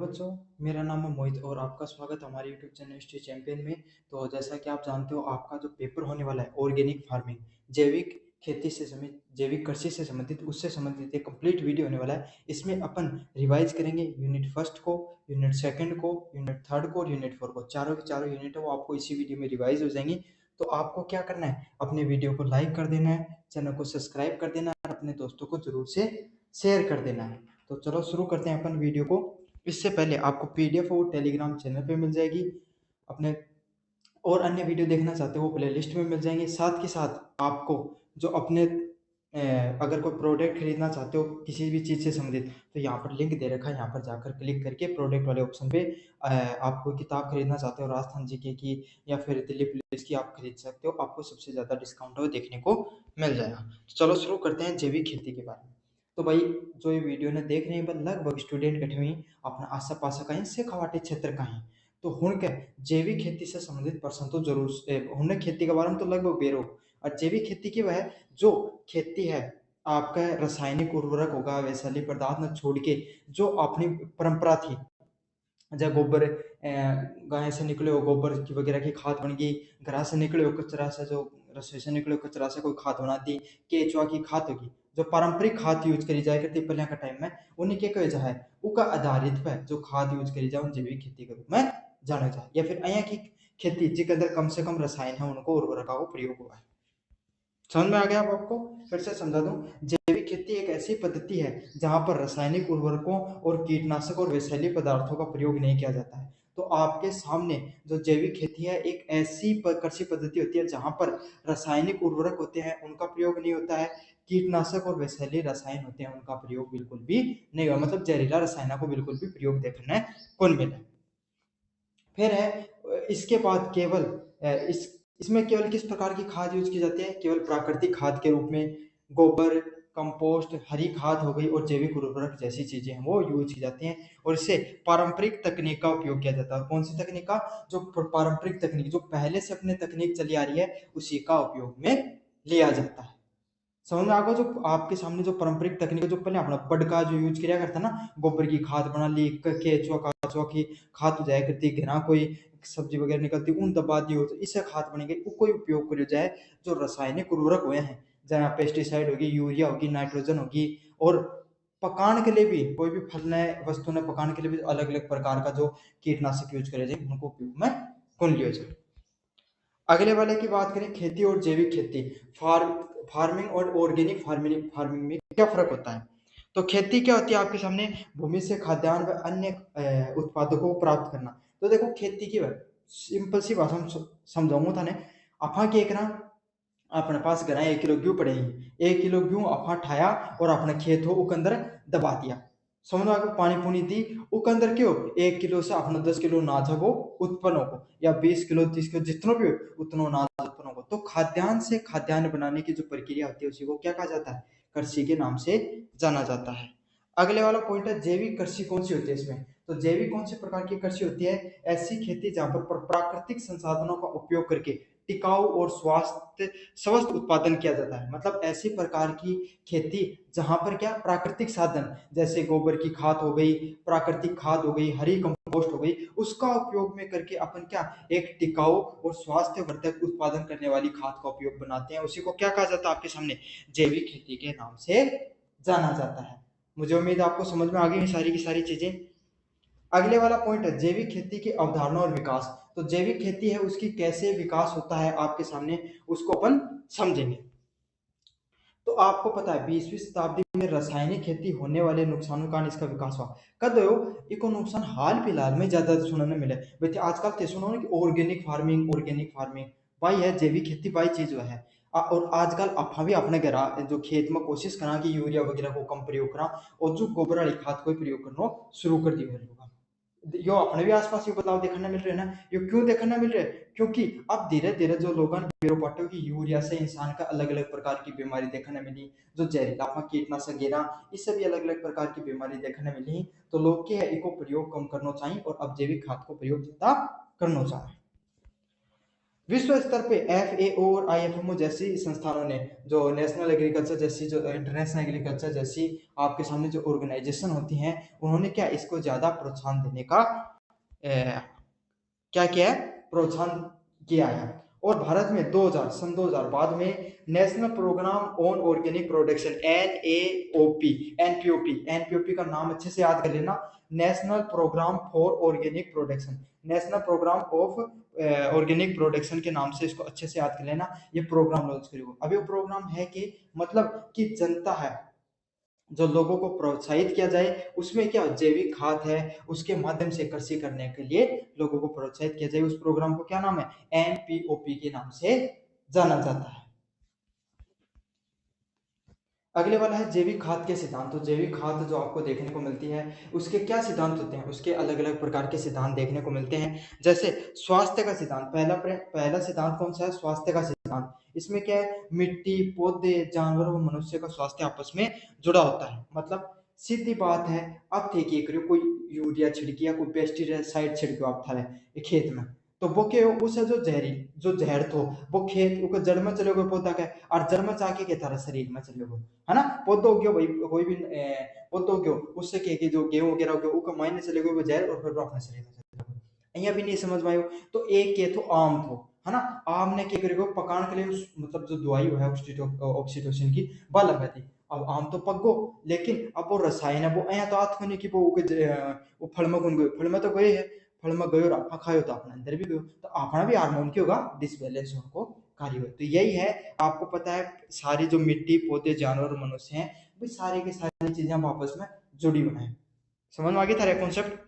बच्चों, मेरा नाम है मोहित और आपका स्वागत है हमारे यूट्यूब चैनल हिस्ट्री चैंपियन में। तो जैसा कि आप जानते हो, आपका जो पेपर होने वाला है ऑर्गेनिक फार्मिंग, जैविक खेती से संबंधित, जैविक कृषि से संबंधित, उससे संबंधित एक कंप्लीट वीडियो होने वाला है। इसमें अपन रिवाइज करेंगे यूनिट फर्स्ट को, यूनिट सेकंड को, यूनिट थर्ड को और यूनिट फोर को। चारों के चारों यूनिट है वो आपको इसी वीडियो में रिवाइज हो जाएंगी। तो आपको क्या करना है, अपने वीडियो को लाइक कर देना है, चैनल को सब्सक्राइब कर देना है और अपने दोस्तों को जरूर से शेयर कर देना है। तो चलो शुरू करते हैं अपन वीडियो को। इससे पहले आपको पीडीएफ वो टेलीग्राम चैनल पे मिल जाएगी। अपने और अन्य वीडियो देखना चाहते हो वो प्लेलिस्ट में मिल जाएंगे। साथ के साथ आपको जो अपने अगर कोई प्रोडक्ट खरीदना चाहते हो किसी भी चीज़ से संबंधित, तो यहाँ पर लिंक दे रखा है, यहाँ पर जाकर क्लिक करके प्रोडक्ट वाले ऑप्शन पे आप कोई किताब खरीदना चाहते हो राजस्थान जीके की या फिर दिल्ली पुलिस की, आप खरीद सकते हो। आपको सबसे ज़्यादा डिस्काउंट वो देखने को मिल जाएगा। तो चलो शुरू करते हैं जैविक खेती के बारे में। तो भाई, जो ये वीडियो ने देख रहे हैं लगभग स्टूडेंट कटे हुए अपना आसा पासा का शेखावाटी क्षेत्र का है। तो हुण के जैविक खेती से संबंधित प्रश्न तो जरूर हुण खेती के बारे में तो लगभग बेरो। और जैविक खेती की वह जो खेती है, आपका रासायनिक उर्वरक होगा, वैशाली पदार्थ न छोड़ के जो अपनी परंपरा थी, जब गोबर गाय से निकले हो, गोबर की वगैरह की खाद बन गई, घर से निकले हो कचरा से, जो रसोई से निकले हो कचरा से कोई खाद बना दी, केचुआ की खाद होगी, जो पारंपरिक खाद यूज करी जाए करती पहले का टाइम में, उन्हीं के कहे जाए उका आधारित पे जो खाद यूज करी जाए उन जैविक खेती के रूप में जाना जाए। या फिर अया की खेती जिसके अंदर कम से कम रसायन है, उनको उर्वरका को प्रयोग हुआ है। समझ में आ गया? अब आपको फिर से समझा दूं, जैविक खेती एक ऐसी पद्धति है जहां पर रासायनिक उर्वरकों और कीटनाशक और विषैले पदार्थों का प्रयोग नहीं किया जाता है। तो आपके सामने जो जैविक खेती है, एक ऐसी कृषि पद्धति होती है जहां पर रासायनिक उर्वरक होते हैं उनका प्रयोग नहीं होता है, कीटनाशक और विषैले रसायन होते हैं उनका प्रयोग बिल्कुल भी नहीं हुआ, मतलब जहरीला रसायनों को बिल्कुल भी प्रयोग देखने को मिला। फिर है इसके बाद केवल इसमें केवल किस प्रकार की खाद यूज की जाती है, केवल प्राकृतिक खाद के रूप में गोबर, कंपोस्ट, हरी खाद हो गई और जैविक उर्वरक जैसी चीजें हैं वो यूज की जाती हैं। और इससे पारंपरिक तकनीक का उपयोग किया जाता है। कौन सी तकनीक का? जो पारंपरिक तकनीक, जो पहले से अपने तकनीक चली आ रही है, उसी का उपयोग में लिया जाता है। समझ में आ गया? जो आपके सामने जो पारंपरिक तकनीक, जो पहले अपना बड़का जो यूज किया करता ना, गोबर की खाद बना ली, केचुआ काचुआ की खाद हो जाए करती, घिरा कोई सब्जी वगैरह निकलती उन दबा दी हो तो इससे खाद बनी गई, वो कोई उपयोग करो जाए। जो रासायनिक उर्वरक हुए हैं, जहाँ पेस्टिसाइड होगी, यूरिया होगी, नाइट्रोजन होगी, और पकाने के लिए भी कोई भी फल ने वस्तु ने पकाने के लिए भी अलग अलग प्रकार का जो कीटनाशक यूज करे जाए, उनको उपयोग में कौन लिया जाए। अगले वाले की बात करें, खेती और जैविक खेती, फार्मिंग और ऑर्गेनिक फार्मिंग में क्या फर्क होता है? तो खेती क्या होती है आपके सामने? भूमि से खाद्यान्न व अन्य उत्पादों को प्राप्त करना। तो देखो, खेती की सिंपल सी भाषा में समझाऊंगा थाने। अफा के एक ना अपने पास घर 1 किलो गेहूं पड़े ही, 1 किलो गेहूं अफा ठाया और अपने खेत हो उके अंदर दबा दिया। समझ में आ गया? पानी पुनी दी उके अंदर, क्यों 1 किलो से अपना 10 किलो अनाज है वो उत्पन्न हो, या 20 किलो 30 किलो जितना भी हो उतना अनाज उत्पन्न हो। तो खाद्यान्न से खाद्यान्न बनाने की जो प्रक्रिया होती है उसी को क्या कहा जाता है? कृषि के नाम से जाना जाता है। अगले वाला पॉइंट है, जैविक कृषि कौन सी होती है इसमें? तो जैविक कौन सी प्रकार की कृषि होती है? ऐसी खेती जहां पर प्राकृतिक संसाधनों का उपयोग करके टिकाऊ और स्वस्थ उत्पादन किया जाता है। मतलब ऐसी प्रकार की खेती जहां पर क्या, प्राकृतिक साधन जैसे गोबर की खाद हो गई, प्राकृतिक खाद हो गई, हरी कंपोस्ट हो गई, उसका उपयोग में करके अपन क्या, एक टिकाऊ और स्वास्थ्यवर्धक उत्पादन करने वाली खाद का उपयोग बनाते हैं। उसी को क्या कहा जाता है आपके सामने? जैविक खेती के नाम से जाना जाता है। मुझे उम्मीद है आपको समझ में आ गई सारी की सारी चीजें। अगले वाला पॉइंट है जैविक खेती की अवधारणा और विकास। तो जैविक खेती है उसकी कैसे विकास होता है आपके सामने, उसको अपन समझेंगे। तो आपको पता है 20वीं शताब्दी में रासायनिक खेती होने वाले नुकसानों का इसका विकास हुआ। कद हो इको नुकसान हाल फिलहाल में ज्यादा सुनने मिले। वैसे आजकल ते सुनो ना कि ऑर्गेनिक फार्मिंग भाई है, जैविक खेती भाई चीज है। और आजकल अफा भी अपने घर जो खेत में कोशिश करा कि यूरिया वगैरह को कम प्रयोग करा और जो गोबर वाली खाद को प्रयोग करना शुरू कर दिया है। यो अपने भी आसपास ये बदलाव देखने मिल रहे हैं ना। ये क्यों देखने मिल रहे हैं? क्योंकि अब धीरे धीरे जो लोग पाटो की यूरिया से इंसान का अलग अलग प्रकार की बीमारी देखने मिली, जो जहरीला कीटनाशक गिरा, इससे भी अलग अलग प्रकार की बीमारी देखने मिली। तो लोग के इको प्रयोग कम करना चाहिए और अब जैविक खाद को प्रयोग ज्यादा करना चाहिए। विश्व स्तर पे FAO और IFMO जैसी संस्थानों ने, जो नेशनल एग्रीकल्चर जैसी, जो इंटरनेशनल एग्रीकल्चर जैसी आपके सामने जो ऑर्गेनाइजेशन होती हैं, उन्होंने क्या इसको ज्यादा प्रोत्साहन देने का क्या किया है, प्रोत्साहन किया है। और भारत में 2000 सन 2000 बाद में national programme on organic production NPOP का नाम अच्छे से याद कर लेना, national programme for organic production, national programme of organic production के नाम से इसको अच्छे से याद कर लेना। ये प्रोग्राम लॉन्च करेगा। अभी वो प्रोग्राम है कि मतलब कि जनता है, जो लोगों को प्रोत्साहित किया जाए, उसमें क्या जैविक खाद है, उसके माध्यम से कृषि करने के लिए लोगों को प्रोत्साहित किया जाए। उस प्रोग्राम को क्या नाम है, NPOP के नाम से जाना जाता है। अगले वाला है जैविक खाद के सिद्धांत। तो जैविक खाद जो आपको देखने को मिलती है, उसके क्या सिद्धांत होते हैं, उसके अलग अलग प्रकार के सिद्धांत देखने को मिलते हैं। जैसे स्वास्थ्य का सिद्धांत, पहला सिद्धांत कौन सा है, स्वास्थ्य का सिद्धांत। इसमें क्या है, मिट्टी, पौधे, जानवर और मनुष्य का स्वास्थ्य आपस में जुड़ा होता है। मतलब सीधी बात है, अब देखिए करियो कोई यूरिया छिड़की या कोई पेस्टिसाइड छिड़को आप थारे खेत में, तो वो क्या हो, उसे जो जहरी जो जहर थो वो खेत को जड़ में चले गए पौधा का, और जड़ में जाके के थारा शरीर में चले गए, है ना। पौधो उग्यो भाई, कोई भी पौधो उग्यो, उससे के जो गेहूं वगैरह उग्यो वो मायने चले गए वो जहर, और फिर वो अपने शरीर में चले गए। અહીંયા भी नहीं समझ में आयो। तो एक के थो आम थो, है ना। आम ने क्या करेगो, पकाने के लिए मतलब जो दवाई है ऑक्सीटोसिन की वह लगा दी। अब आम तो पक गो, लेकिन अब वो रसायन है वो अया तो आत कोनी कि वो फल में गुन गयो, फल में तो गए है, फल में गयो और आपा खायो तो अपने अंदर भी गयो, तो अपना भी हार्मोन की होगा डिसबैलेंस होने कार्य हो। तो यही है, आपको पता है सारी जो मिट्टी, पौधे, जानवर, मनुष्य हैं, वे सारे के सारी चीजें हम आपस में जुड़ी हुई हैं। समझ में आ गया था कॉन्सेप्ट।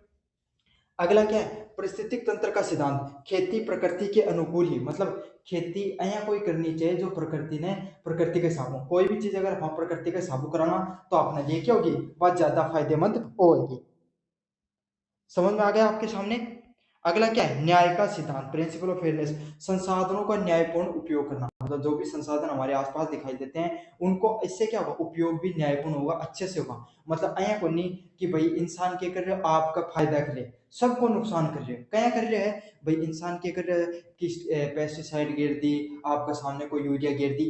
अगला क्या है, परिस्थितिक तंत्र का सिद्धांत। खेती प्रकृति के अनुकूल ही, मतलब खेती अया कोई करनी चाहिए जो प्रकृति ने, प्रकृति के हिसाब, कोई भी चीज अगर हम प्रकृति के हिसाब कराना तो अपने लिए क्या होगी, वह ज्यादा फायदेमंद होगी। समझ में आ गया आपके सामने। अगला क्या है, न्याय का सिद्धांत, प्रिंसिपल ऑफ फेयरनेस। संसाधनों का न्यायपूर्ण उपयोग करना, मतलब जो भी संसाधन हमारे आसपास दिखाई देते हैं उनको इससे क्या होगा, उपयोग भी न्यायपूर्ण होगा, अच्छे से होगा। मतलब अया को नहीं कि भाई इंसान के कर रहे हो आपका फायदा कर ले, सबको नुकसान कर रहे हो, क्या कर रहे हैं भाई, इंसान के कर रहे हो कि पेस्टिसाइड गिर दी, आपका सामने कोई यूरिया गिर दी,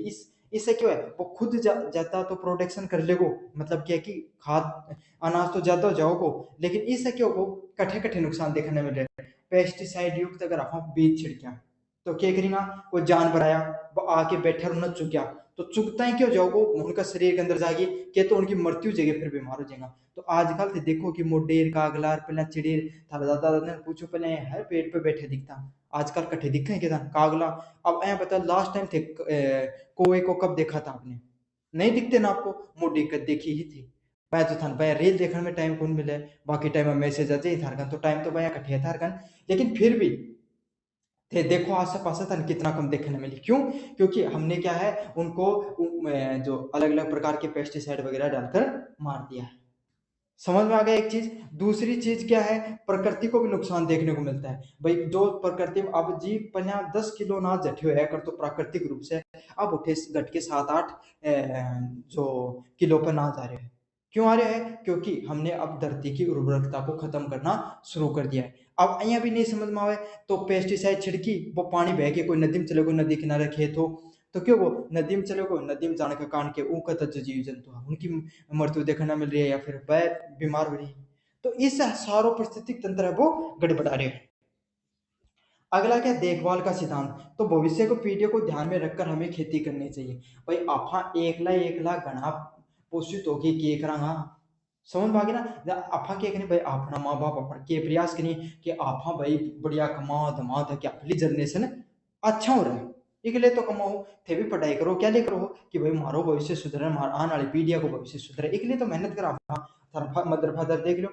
इससे क्या है, वो खुद जाता तो प्रोटेक्शन कर लेगो, मतलब क्या कि खाद अनाज तो ज्यादा हो जाओगो, लेकिन इससे क्या होगा, कठे कठे नुकसान देखने मिल रहे हैं। पेस्टिसाइड युक्त अगर आप बीज छिड़किया तो क्या करेगा, कोई जानवर आया वो आके बैठा और न चुग गया, तो चुगता ही क्यों जाओगो, उनका शरीर के अंदर जाएगी क्या, तो उनकी मृत्यु हो जाएगी, फिर बीमार हो जाएगा। तो आजकल तो देखो कि मोडेर कागलार पहले चिड़ेर थारा दादा दादा ने पूछो, पहले हर पेड़ पे बैठे दिखता, आजकल कट्ठे दिखे क्या कागला। अब ऐ बता लास्ट टाइम थे कोए को कब देखा था आपने, नहीं दिखते ना आपको, मोडी कद देखी ही थी। मैं तो थान भाई रील देखने में टाइम कौन मिले, बाकी टाइम में मैसेज आ जाए थारकन, तो टाइम तो भाई कठिया थारकन, लेकिन फिर भी थे देखो आस पास तन कितना कम देखने मिली, क्यों, क्योंकि हमने क्या है उनको जो अलग अलग प्रकार के पेस्टिसाइड वगैरह डालकर मार दिया है। समझ में आ गया एक चीज। दूसरी चीज क्या है, प्रकृति को भी नुकसान देखने को मिलता है भाई, जो प्रकृति अब जी पन्या 10 किलो अनाज जठे हुए कर, तो प्राकृतिक रूप से अब उठे घट के 7-8 जो किलो पर अनाज आ रहे हैं। क्यों आ रहे हैं, क्योंकि हमने अब धरती की उर्वरकता को खत्म करना शुरू कर दिया है। अब अया भी नहीं समझ में आवे, तो पेस्टिसाइड छिड़की, वो पानी बह के कोई नदी में चले गो, नदी किनारे खेत हो, तो क्यों वो नदी में चले गो, नदी में जाने के कारण के ऊका तज जीव जंतु है, उनकी मृत्यु देखना मिल रही है, या फिर वह बीमार हो रही है। तो इस सारो परिस्थितिक तंत्र है वो गड़बड़ा रहे हैं। अगला क्या, देखभाल का सिद्धांत। तो भविष्य को पीढ़ियों को ध्यान में रखकर हमें खेती करनी चाहिए। भाई आपा एकला घना पोषित होके के करांगा, समझ में आ गया ना। आपा के भाई अपना माँ बाप अपन के प्रयास करिए कि आपा भाई बढ़िया कमा धमा था कि अपनी जनरेशन अच्छा हो रहा है, इसलिए तो कमाओ, थे भी पढ़ाई करो, क्या ले करो कि भाई मारो भविष्य सुधरे, आने वाली पीढ़िया को भविष्य सुधरे, इसलिए तो मेहनत करा अपना मदर फादर देख लो।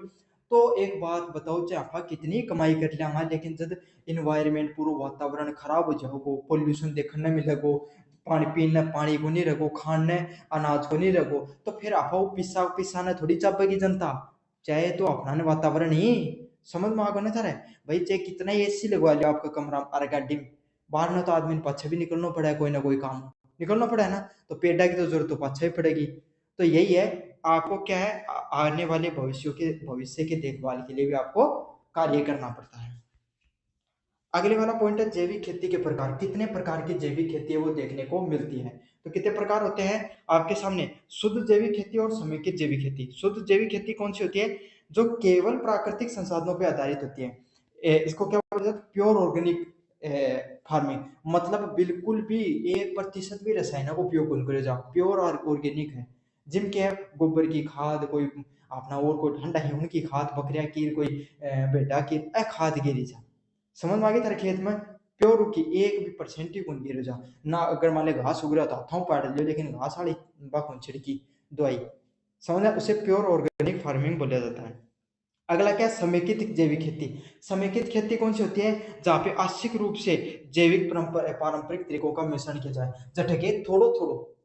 तो एक बात बताओ, चाहे आप कितनी कमाई कर लिया, लेकिन जब इन्वायरमेंट पूरा वातावरण खराब हो जाओगो, पोल्यूशन देखने मिलेगो, पानी पीने पानी को नहीं रखो, खाने अनाज को नहीं रखो, तो फिर आप पिस्सा पिस्सा ने थोड़ी चापेगी जनता, चाहे तो अपना वातावरण ही, समझ में आगे ना था भाई, चाहे कितना ही एसी लगवा लियो आपका कमरा अरे गाड़ी में, बाहर ना तो आदमी ने पाछे भी निकलना पड़ा है, कोई ना कोई काम निकलना पड़ा है ना, तो पेड़ा की तो जरूरत तो पाछे ही पड़ेगी। तो यही है, आपको क्या है आने वाले भविष्य के देखभाल के लिए भी आपको कार्य करना पड़ता है। अगले वाला पॉइंट है जैविक खेती के प्रकार। कितने प्रकार की जैविक खेती है वो देखने को मिलती है। तो कितने प्रकार होते हैं आपके सामने? शुद्ध जैविक खेती और समेकित जैविक खेती। शुद्ध जैविक खेती कौन सी होती है? जो केवल प्राकृतिक संसाधनों पर आधारित होती है। इसको क्या बोला जाता है? Pure organic farming. मतलब बिल्कुल भी 1% भी रासायनिक उपयोग नहीं करे जाओ, प्योर और ऑर्गेनिक है। जिनके गोबर की खाद, कोई अपना और कोई ठंडा है उनकी खाद, बकरिया की कोई बेटा की खाद गिरी जा, समझ में आ गई तेरे खेत में? प्योर की 1% भी कौन गिर जा ना। अगर मान ले घास उग रहा था हाथों पाड़ लियो, लेकिन घास वाली कौन छिड़की दवाई, समझ में? उसे प्योर ऑर्गेनिक फार्मिंग बोला जाता है। अगला क्या है? समेकित जैविक खेती। समेकित खेती कौन सी होती है? जहाँ पे आंशिक रूप से जैविक पारंपरिक तरीकों का मिश्रण किया जाए। जटके थोड़ो थोड़ो,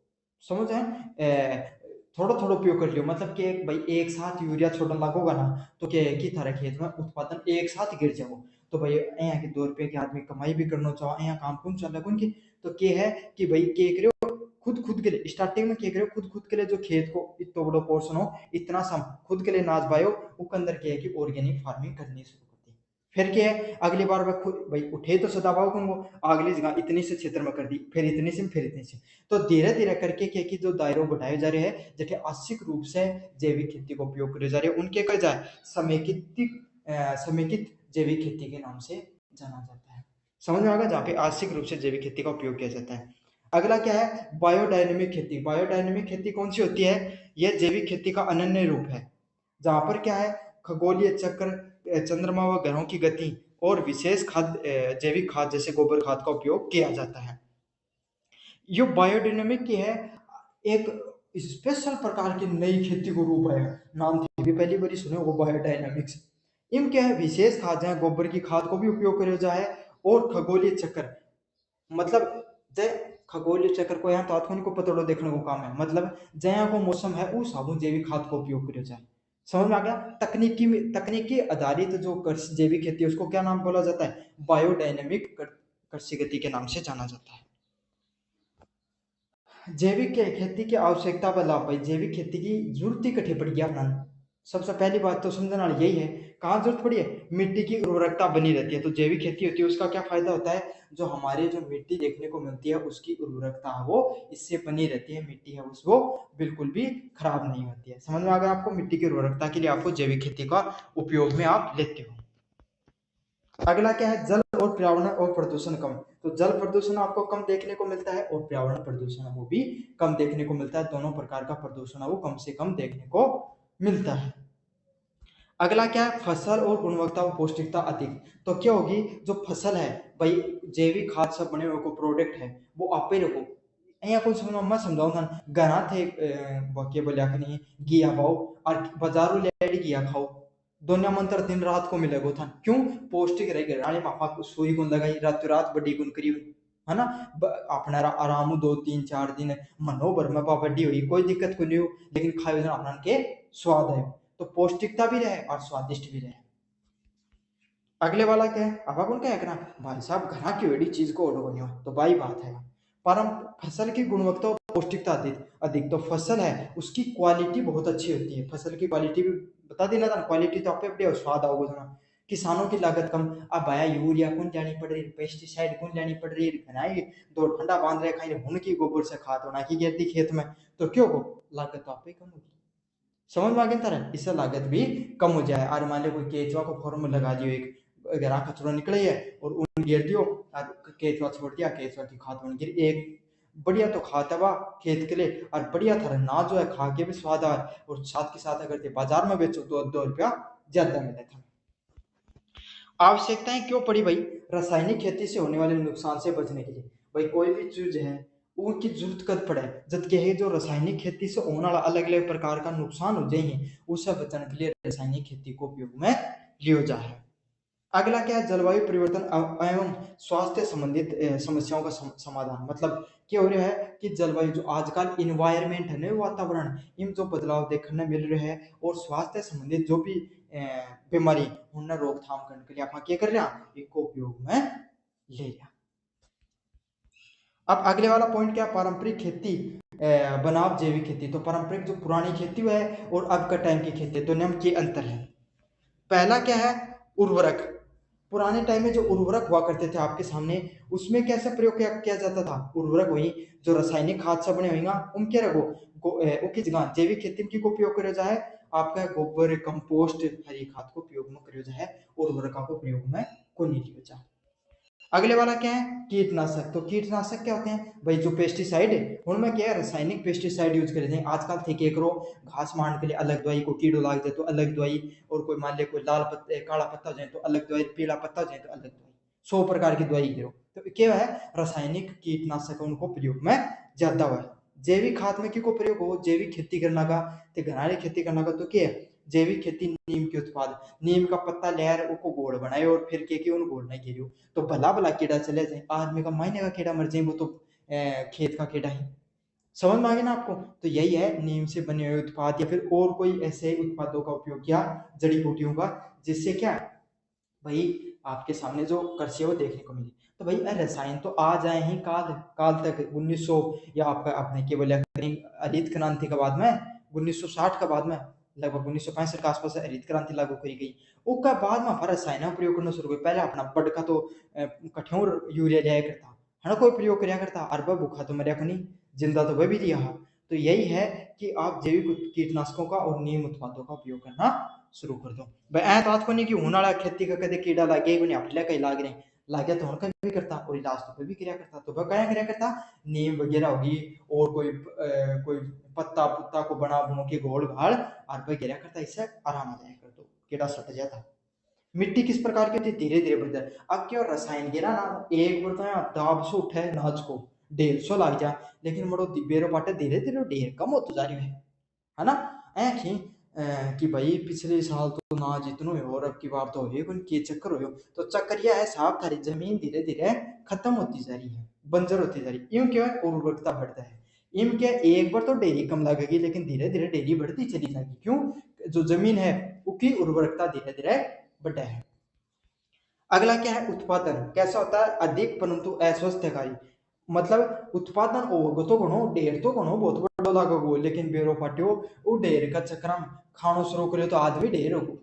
समझ है? थोड़ा थोड़ा उपयोग कर लियो। मतलब कि भाई एक साथ यूरिया छोड़ना लागोगा ना, तो क्या है कि थारे खेत में उत्पादन एक साथ गिर जाओ। तो भाई यहाँ के 2 रुपए के आदमी कमाई भी करना चाहो, यहाँ काम कौन चल रहा है? तो क्या है कि भाई क्या करो, खुद के लिए स्टार्टिंग में क्या करो, खुद के लिए जो खेत को इतना बड़ा पोर्शन हो, इतना सम खुद के लिए नाच पायो, वो अंदर क्या है कि ऑर्गेनिक फार्मिंग करनी शुरू करती है। फिर क्या है, अगली बार वह खुद भाई उठे तो सदाबाओ को अगली जगह इतनी से क्षेत्र में कर दी, फिर इतनी से, फिर इतनी से। तो धीरे धीरे करके क्या कि जो दायरे बढ़ाए जा रहे हैं, जैसे आंशिक रूप से जैविक खेती का उपयोग करे जा रहे हैं, उनके कहा जाए समेकित जैविक खेती के नाम से जाना जाता है। समझ में आ गया? जहाँ पे आंशिक रूप से जैविक खेती का उपयोग किया जाता है। अगला क्या है? बायोडायनेमिक खेती। बायोडायनेमिक खेती कौन सी होती है? यह जैविक खेती का अनन्य रूप है, जहां पर क्या है, खगोलीय चक्र, चंद्रमा व ग्रहों की गति और विशेष खाद, जैविक खाद जैसे गोबर खाद का उपयोग किया जाता है। ये बायोडायनेमिक की है, एक स्पेशल प्रकार की नई खेती को रूप है। नाम थी भी पहली बार सुने वो, बायोडायनेमिक्स। इनके क्या है, विशेष खाद जहाँ गोबर की खाद को भी उपयोग किया जाए, और खगोलीय चक्र, मतलब जय खगोलीय चक्र को यहाँ तात्कालिक को पतड़ो देखने को काम है। मतलब जहाँ को मौसम है उस साबुन जैविक खाद का उपयोग किया जाए। समझ में आ गया? तकनीकी आधारित जो कृषि जैविक खेती है उसको क्या नाम बोला जाता है? बायोडायनेमिक कृषि गति के नाम से जाना जाता है। जैविक खेती की आवश्यकता व लाभ। भाई जैविक खेती की जरूरत ही कठी पड़ गया अपना। सबसे पहली बात तो समझने वाली यही है, कहाँ जरूरत पड़ी है? मिट्टी की उर्वरकता बनी रहती है। तो जैविक खेती होती है उसका क्या फायदा होता है? जो हमारे जो मिट्टी देखने को मिलती है उसकी उर्वरकता है वो इससे बनी रहती है। मिट्टी है वो बिल्कुल भी खराब नहीं होती है। समझ में आ गया आपको? मिट्टी की उर्वरकता के लिए आपको जैविक खेती का उपयोग में आप लेते हो। अगला क्या है? जल और पर्यावरण और प्रदूषण कम। तो जल प्रदूषण आपको कम देखने को मिलता है, और पर्यावरण प्रदूषण है वो भी कम देखने को मिलता है। दोनों प्रकार का प्रदूषण है वो कम से कम देखने को मिलता है। अगला क्या है? फसल और गुणवत्ता और पौष्टिकता अधिक। तो क्या होगी? जो फसल है भाई, जैविक खाद से बने हुए को प्रोडक्ट है वो आप ही रखो। यहाँ कुछ मैं समझाऊंगा घना थे वाक्य बोलिया कि नहीं घिया पाओ और बाजारों ले घिया खाओ, दोनों मंत्र दिन रात को मिलेगा था। क्यों? पौष्टिक रहेगा। रानी माफा सुई गुण लगाई रातों रात बड़ी गुण करी हुई है ना। अपना आराम 2 3 4 दिन मनो भर में बड़ी हुई, कोई दिक्कत को नहीं हो, लेकिन खाए अपना के स्वाद है। तो पौष्टिकता भी रहे और स्वादिष्ट भी रहे। अगले वाला क्या है? अब अपन क्या है भाई साहब घना की बड़ी चीज को ऑर्डर करनी हो तो भाई बात है परम फसल की गुणवत्ता और पौष्टिकता अधिक अधिक। तो फसल है उसकी क्वालिटी बहुत अच्छी होती है। फसल की क्वालिटी भी बता देना था, क्वालिटी तो आपे अपने स्वाद आओगे ना। किसानों की लागत कम। अब भाया यूरिया कौन जानी पड़ रही, पेस्टिसाइड कौन जानी पड़ रही है, दो ठंडा बांध रहे खाई उनकी गोबर से खाद बना की गिरती खेत में, तो क्यों हो लागत तो आपे कम होगी। समझ में आ गया तारा? इससे लागत भी कम हो जाए। और मान लो कोई केचुआ को फॉर्म लगा दियो, एक गरा कचरो निकले है और उन गिर दियो और केचुआ छोड़ दिया, केचुआ की खाद बन गिर एक बढ़िया तो खाता हुआ खेत के लिए, और बढ़िया थारा ना जो है खा के भी स्वाद आ, और साथ के साथ अगर बाजार में बेचो तो 2 रुपया ज्यादा मिले था। आवश्यकताएं क्यों पड़ी भाई? रासायनिक खेती से होने वाले नुकसान से बचने के लिए। भाई कोई भी चीज है उनकी जरूरत कद पड़े, जब के है जो रासायनिक खेती से होने वाला अलग अलग प्रकार का नुकसान हो जाए उससे बचने के लिए रासायनिक खेती को उपयोग में लियो जाए। अगला क्या है? जलवायु परिवर्तन एवं स्वास्थ्य संबंधित समस्याओं का समाधान। मतलब क्या हो रहा है कि जलवायु जो आजकल इन्वायरमेंट है ना, वातावरण, इन जो बदलाव देखने मिल रहे हैं, और स्वास्थ्य संबंधित जो भी बीमारी उन्हें रोकथाम करने के लिए आप क्या कर रहे हैं? इनको उपयोग में ले रहे। अब अगले वाला पॉइंट क्या? पारंपरिक खेती बनाम जैविक खेती। तो पारंपरिक जो पुरानी खेती है और अब का टाइम की खेती, दोनों में क्या अंतर है? पहला क्या है? उर्वरक। पुराने टाइम में जो उर्वरक हुआ करते थे आपके सामने, उसमें कैसे प्रयोग किया जाता था? उर्वरक वही जो रासायनिक खाद से बने हुए ना, उन क्या रखो ओके जगह जैविक खेती में की को उपयोग करो जाए, आपका गोबर कंपोस्ट हरी खाद को उपयोग में करो जाए, उर्वरक को प्रयोग में को नहीं लियो जाए। अगले वाला क्या है? कीटनाशक। तो कीटनाशक क्या होते हैं भाई? जो पेस्टिसाइड है उनमें क्या है, रासायनिक पेस्टिसाइड यूज करे जाए। आजकल थे के करो घास मारने के लिए अलग दवाई, को कीड़ो लाग जाए तो अलग दवाई, और कोई मान ले कोई लाल पत्ता काला पत्ता हो जाए तो अलग दवाई, पीला पत्ता हो जाए तो अलग दवाई, 100 प्रकार की दवाई करो। तो क्या है, रासायनिक कीटनाशक उनको प्रयोग में ज्यादा हुआ है। जैविक खाद में क्यों प्रयोग हो? जैविक खेती करना का, घराने खेती करना का, तो क्या है जैविक खेती? नीम के उत्पाद, नीम का पत्ता लेर उसको गोड़ बनाए और फिर के उन गोड़ नहीं गिरियो तो भला भला कीड़ा चले जाए, आदमी का महीने का कीड़ा मर जाए, वो तो खेत का कीड़ा ही। समझ में आ गया ना आपको? तो यही है, नीम से बने हुए उत्पाद या फिर और कोई ऐसे उत्पादों का उपयोग किया, जड़ी बूटियों का, जिससे क्या भाई आपके सामने जो कृषि है वो देखने को मिली। तो भाई रसायन तो आ जाए ही काल काल तक 1900, या आपका आपने केवल हरित क्रांति के बाद में 1960 के बाद में, लगभग 1965 के आसपास हरित क्रांति लागू करी गई। उसके बाद में फिर रसायन प्रयोग करना शुरू किया। पहले अपना बड़ का तो कठोर यूरिया लिया करता है ना, कोई प्रयोग कराया करता, अरबा भूखा तो मरिया को नहीं, जिंदा तो वह भी दिया। तो यही है कि आप जैविक कीटनाशकों का और नीम उत्पादों का उपयोग करना शुरू कर दो भाई। ऐ तो आज को नहीं कि होने वाला खेती का कदे कीड़ा लागे ही नहीं, अपने कहीं लाग रहे लागे तो उनका भी करता, और इलाज तो कोई भी किया करता, तो वह क्या किया करता, नीम वगैरह होगी और कोई पत्ता पुत्ता को बना बुनो के घोल घाल और वह गिरा करता, इससे आराम आ जाया कर, तो कीड़ा सट जाता। मिट्टी किस प्रकार की होती है? धीरे धीरे बढ़ता है। अब क्या रसायन गिरा ना, एक बार तो दाब से उठे नाच को 150 लग जा, लेकिन मरो बेरो पाटे धीरे धीरे ढेर कम होता जा रही है ना। ऐ कि भाई पिछले साल तो ना जितनो हो और अब की बार तो हो के चक्कर हो, तो चक्कर यह है साहब, थारी जमीन धीरे धीरे खत्म होती जा रही है, बंजर होती जा रही है। यूं क्या है, उर्वरकता बढ़ता है। इम क्या एक बार तो डेरी कम लगेगी, लेकिन धीरे धीरे डेरी बढ़ती चली जाएगी। क्यों? जो जमीन है उसकी उर्वरकता धीरे धीरे बढ़ता है। अगला क्या है? उत्पादन कैसा होता है? अधिक परंतु अस्वस्थकारी। मतलब उत्पादन होगो तो घणो, ढेर तो घणो बहुत बड़ो लागोगो, लेकिन बेरो पाट्यो वो ढेर का चक्कर में खानो शुरू करियो तो आदमी ढेर होगो।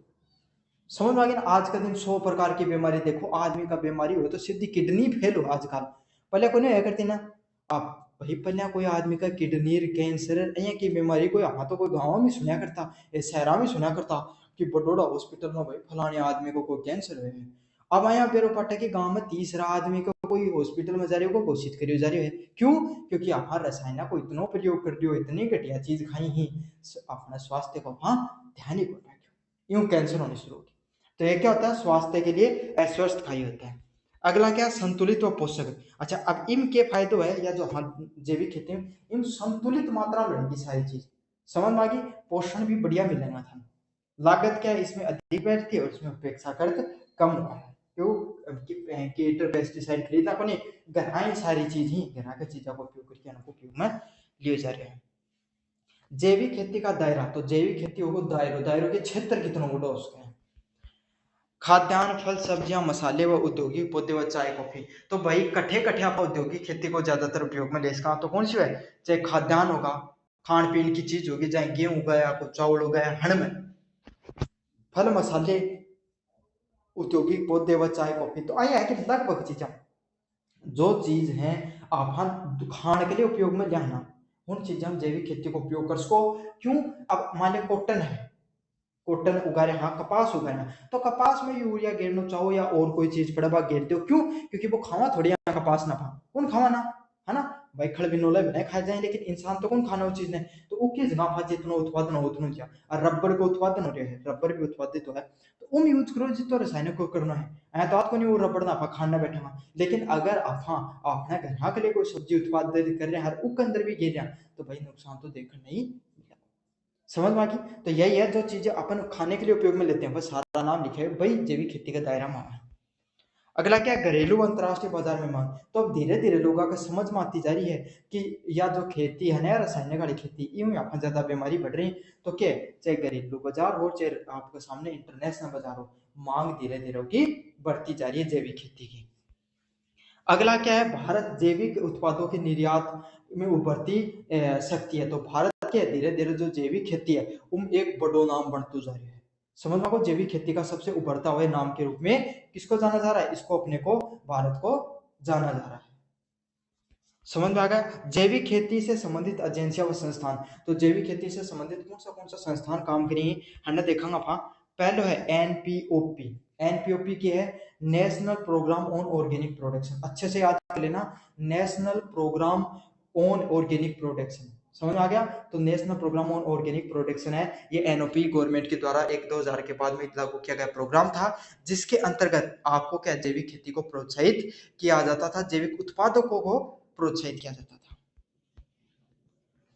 समझ में आ गया ना? आज का दिन 100 प्रकार की बीमारी देखो, आदमी का बीमारी हो तो सीधी किडनी फेल हो आजकल। पहले को नहीं करती ना आप भाई, पहले कोई आदमी का किडनी कैंसर यहाँ की बीमारी कोई हाँ तो कोई गाँव में सुना करता, शहरा में सुना करता कि बड़ोड़ा हॉस्पिटल में भाई फलाने आदमी को कोई कैंसर है। अब आया बेरो पाटा के गांव में तीसरा आदमी को कोई हॉस्पिटल में जा रहे हो को घोषित करियो जा रहे है। क्यों? क्योंकि आप रसायन को इतना प्रयोग कर दियो, इतनी घटिया चीज खाई ही, अपना स्वास्थ्य को हाँ ध्यान ही को रखियो, यूं कैंसर होने शुरू हो गया। तो ये क्या होता है? स्वास्थ्य के लिए अस्वस्थ खाई होता है। अगला क्या? संतुलित व पोषक। अच्छा, अब इनके फायदे है, या जो हम जैविक खेती में इन संतुलित मात्रा में रहेगी सारी चीज, समझ में आ गई? पोषण भी बढ़िया मिलेगा था। लागत क्या है इसमें? अधिक बैठती है और इसमें अपेक्षाकृत कम हुआ है। क्यों? कीट पेस्टिसाइड खरीदना को नहीं, घर ही सारी चीज ही घर की चीजों का उपयोग करके उपयोग में लिए जा रहे हैं। जैविक खेती का दायरा, तो जैविक खेती होगा दायरों के क्षेत्र कितना बड़ा उसका है। खाद्यान्न, फल सब्जियां, मसाले व औद्योगिक पौधे व चाय कॉफी। तो भाई कट्ठे कट्ठे आप औद्योगिक खेती को ज्यादातर उपयोग में ले इसका तो कौन सी है? चाहे खाद्यान्न होगा, खान पीन की चीज होगी, चाहे गेहूं उगाया को चावल उगाया हण में, फल मसाले, औद्योगिक पौधे व चाय कॉफी। तो आया है कि लगभग चीजें जो चीज है आप खाने के लिए उपयोग में लेना, उन चीजें हम जैविक खेती को उपयोग कर सको। क्यों? अब मान लिया कॉटन है, कॉटन उगा रहे, हाँ कपास उगा रहे हैं, तो कपास में यूरिया गेरना चाहो या और कोई चीज पड़ा गेर दो। क्यों? क्योंकि वो खावा थोड़ी कपास ना पा कौन खावा ना, है ना भाई, खड़ बिनोले बने खाए जाए, लेकिन इंसान तो कौन खाना वो चीज ने। तो वो किस जगह जितना उत्पादन हो उतना किया, और रबर का उत्पादन हो रहा है, रबर भी उत्पादित हो है, तो उम यूज करो जितो रासायनिक को करना है। ऐ तो आपको नहीं वो रबर ना आप खाना बैठा हुआ, लेकिन अगर आप हाँ अपने घर के लिए कोई सब्जी उत्पादित कर रहे हैं, हर उसके अंदर भी गिर रहा, तो भाई नुकसान तो देखना नहीं। समझ में आ गई? तो यही है जो चीजें अपन खाने के लिए उपयोग में लेते हैं, बस सारा नाम लिखे भाई जैविक खेती का दायरा में है। अगला क्या? घरेलू व अंतरराष्ट्रीय बाजार में मांग। तो अब धीरे धीरे लोगों को समझ में आती जा रही है कि या जो खेती है ना रासायनिक वाली खेती, इनमें अपन ज्यादा बीमारी बढ़ रही है। तो क्या चाहे घरेलू बाजार हो चाहे आपके सामने इंटरनेशनल बाजार हो, मांग धीरे धीरे की बढ़ती जा रही है जैविक खेती की। अगला क्या है? भारत जैविक उत्पादों के निर्यात में उभरती शक्ति है। तो भारत के धीरे धीरे जो जैविक खेती है उन एक बड़ो नाम बढ़ते जा रही है। समझ में आपको, जैविक खेती का सबसे उभरता हुआ नाम के रूप में किसको जाना जा रहा है, इसको अपने को भारत को जाना जा रहा है। समझ में आ गया। जैविक खेती से संबंधित एजेंसियां व संस्थान, तो जैविक खेती से संबंधित कौन सा संस्थान काम करेंगे हमने देखेंगे आप। पहले है एनपीओपी। एनपीओपी की है national programme on organic production, अच्छे से याद कर लेना, national programme on organic production, समझ में आ गया। तो national programme on organic production है, ये एनओपी गवर्नमेंट के द्वारा एक 2000 के बाद में लागू किया गया प्रोग्राम था, जिसके अंतर्गत आपको क्या जैविक खेती को प्रोत्साहित किया जाता था, जैविक उत्पादकों को प्रोत्साहित किया जाता था।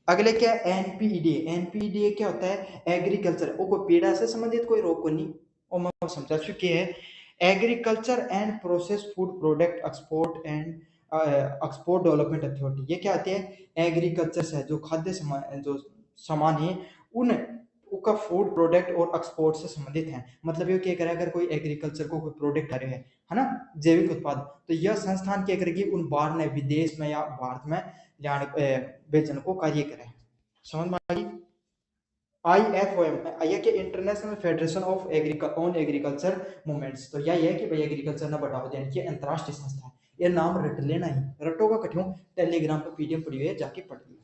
अगले क्या है एनपीडीए। एनपीडीए क्या होता है, एग्रीकल्चर, वो कोई पीड़ा से संबंधित कोई रोग को नहीं, वो मैं समझा चुकी है। Agriculture and process food product export and export development authority, ये क्या आती है, एग्रीकल्चर से जो खाद्य जो सामान है उन उसका फूड प्रोडक्ट और एक्सपोर्ट से संबंधित है। मतलब ये क्या करे, अगर कोई एग्रीकल्चर को कोई प्रोडक्ट आ रहे हैं है ना, जैविक उत्पाद, तो यह संस्थान क्या करेगी, उन बाहर में विदेश में या भारत में बेचने को कार्य करे। समझ में आ गई। IFOM यह कि international federation of on agriculture movements, तो यह है कि भाई एग्रीकल्चर ना बढ़ावा देने की अंतरराष्ट्रीय संस्था है। ये नाम रट लेना ही, रटोगा कठिन, टेलीग्राम पर पीडीएफ पड़ी हुई है, जाके पढ़ लिया।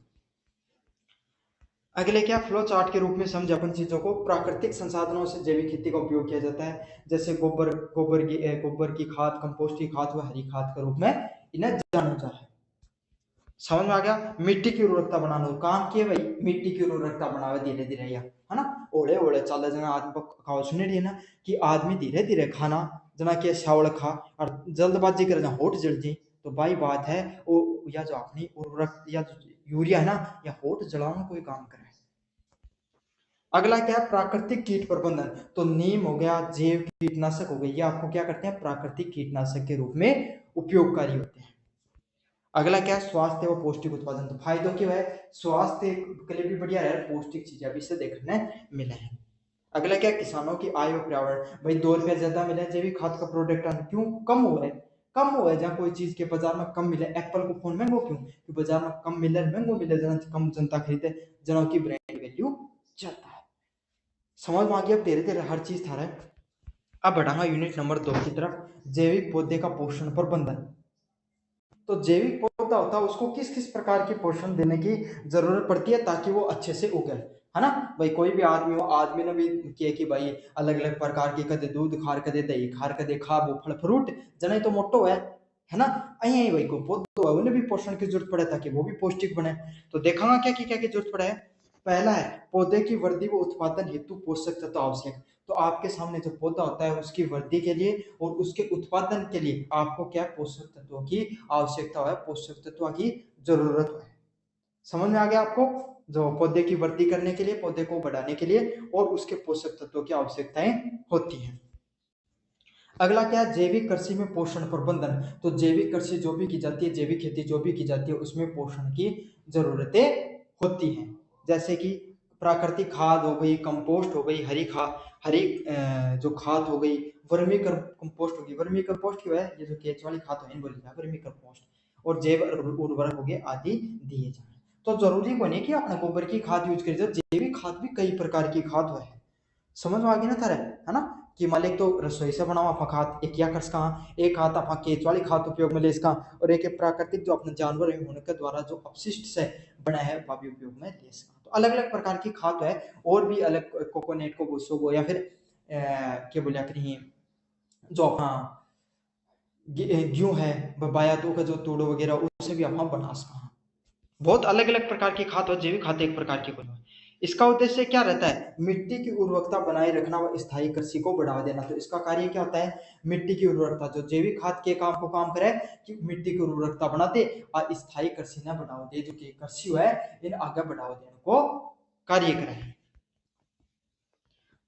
अगले क्या, फ्लो चार्ट के रूप में समझ अपन चीजों को। प्राकृतिक संसाधनों से जैविक खेती का उपयोग किया जाता है, जैसे गोबर की खाद, कंपोस्ट की खाद व हरी खाद के रूप में इन्हें जाना जाता है। समझ में आ गया। मिट्टी की उर्वरकता बनाना काम किए भाई, मिट्टी की उर्वरकता बनावे धीरे धीरे, या है ना, ओले ओले चल जना आदमी खाओ सुने रही है ना, कि आदमी धीरे धीरे खाना जना के चावल खा और जल्दबाजी कर होठ जल जी, तो भाई बात है वो, या जो अपनी उर्वरक या यूरिया है ना, या होठ जलाना कोई काम करे। अगला क्या है, प्राकृतिक कीट प्रबंधन, तो नीम हो गया, जैव कीटनाशक हो गई, ये आपको क्या करते हैं, प्राकृतिक कीटनाशक के रूप में उपयोगकारी होते हैं। अगला क्या है, स्वास्थ्य व पौष्टिक उत्पादन, तो फायदों की है, स्वास्थ्य के लिए भी बढ़िया है, पौष्टिक चीजें अभी से देखने मिले हैं। अगला क्या, किसानों की आय और पर्यावरण, भाई 2 रुपया ज्यादा मिले जैविक खाद का प्रोडक्ट, क्यों कम हुआ है, कम हुआ है, जहाँ कोई चीज के बाजार में कम मिले, एप्पल को फोन महंगो क्यों, कि बाजार में कम मिले, महंगो मिले, जना कम जनता खरीदे, जना की ब्रांड वैल्यू ज्यादा है। समझ में आ गया, अब धीरे धीरे हर चीज था रहा है। अब बढ़ाऊंगा यूनिट नंबर 2 की तरफ, जैविक पौधे का पोषण प्रबंधन। तो जैविक पौधा होता है, उसको किस किस प्रकार के पोषण देने की जरूरत पड़ती है ताकि वो अच्छे से उगे, है ना। भाई कोई भी आदमी हो, आदमी ने भी किया कि भाई अलग अलग प्रकार की, कदे दूध खार, कदे दही खार, कदे खाबो फल फ्रूट, जने तो मोटो है ना, अही भाई को पौधो है उन्हें भी पोषण की जरूरत पड़े ताकि वो भी पौष्टिक बने। तो देखांगा क्या की जरूरत पड़े है। पहला है पौधे की वृद्धि व उत्पादन हेतु पोषक तत्व आवश्यक, तो आपके सामने जो पौधा होता है उसकी वृद्धि के लिए और उसके उत्पादन के लिए आपको क्या पोषक तत्वों की आवश्यकता है, पोषक तत्वों की जरूरत है। समझ में आ गया आपको, जो पौधे की वृद्धि करने के लिए, पौधे को बढ़ाने के लिए और उसके पोषक तत्वों की आवश्यकताएं होती हैं। अगला क्या है, जैविक कृषि में पोषण प्रबंधन, तो जैविक कृषि जो भी की जाती है, जैविक खेती जो भी की जाती है, उसमें पोषण की जरूरतें होती हैं, जैसे कि प्राकृतिक खाद हो गई, कंपोस्ट हो गई, हरी जो खाद हो गई, वर्मी कंपोस्ट होगी, वर्मी कंपोस्ट की है ये जो केंचुआ वाली खाद है बोली जाए वर्मी कंपोस्ट, और जैव उर्वरक हो गए आदि दिए जाए। तो जरूरी को नहीं कि अपने गोबर की खाद यूज करी जाए, जैविक खाद भी कई प्रकार की खाद है। समझ में आ गई ना थारे, है ना, कि मालिक तो रसोई से बनावा अपना खाद एक या कर सका, एक हाथ अपना केंचुआ वाली खाद उपयोग में ले सका, और एक प्राकृतिक जो अपने जानवर होने के द्वारा जो अपशिष्ट से बना है वह भी उपयोग में ले सका। तो अलग अलग प्रकार की खाद है, और भी अलग कोकोनेट को भूसो को, या फिर क्या बोलिया कहीं जो अपना गेहूं है बबाया तो का जो तोड़ो वगैरह उससे भी अपना बना सका। बहुत अलग अलग प्रकार की खाद और जैविक खाद एक प्रकार की बना। इसका उद्देश्य क्या रहता है, मिट्टी की उर्वरकता बनाए रखना व स्थायी कृषि को बढ़ावा देना। तो इसका कार्य क्या होता है, मिट्टी की उर्वरकता, जो जैविक खाद के काम को काम करे कि मिट्टी की उर्वरकता बनाते और स्थायी कृषि न बढ़ावा दे, जो कि कृषि है इन आगे बढ़ावा देने को कार्य करे।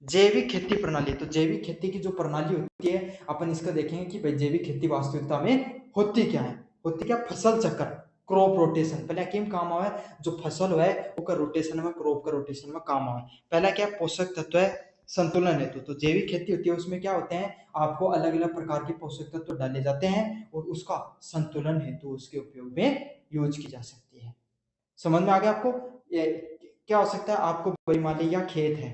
जैविक खेती प्रणाली, तो जैविक खेती की जो प्रणाली होती है अपन इसका देखेंगे कि भाई जैविक खेती वास्तविकता में होती क्या है, होती क्या, फसल चक्र, क्रॉप रोटेशन, पहले किम काम आवे, जो फसल है वो रोटेशन में, क्रॉप का रोटेशन में काम आवे। पहला क्या, पोषक तत्व है संतुलन हेतु, तो जैविक खेती होती है उसमें क्या होते हैं, आपको अलग अलग प्रकार के पोषक तत्व डाले जाते हैं और उसका संतुलन हेतु उसके उपयोग में यूज की जा सकती है। समझ में आ गया आपको, ये क्या हो सकता है, आपको कोई मान लीजिए खेत है,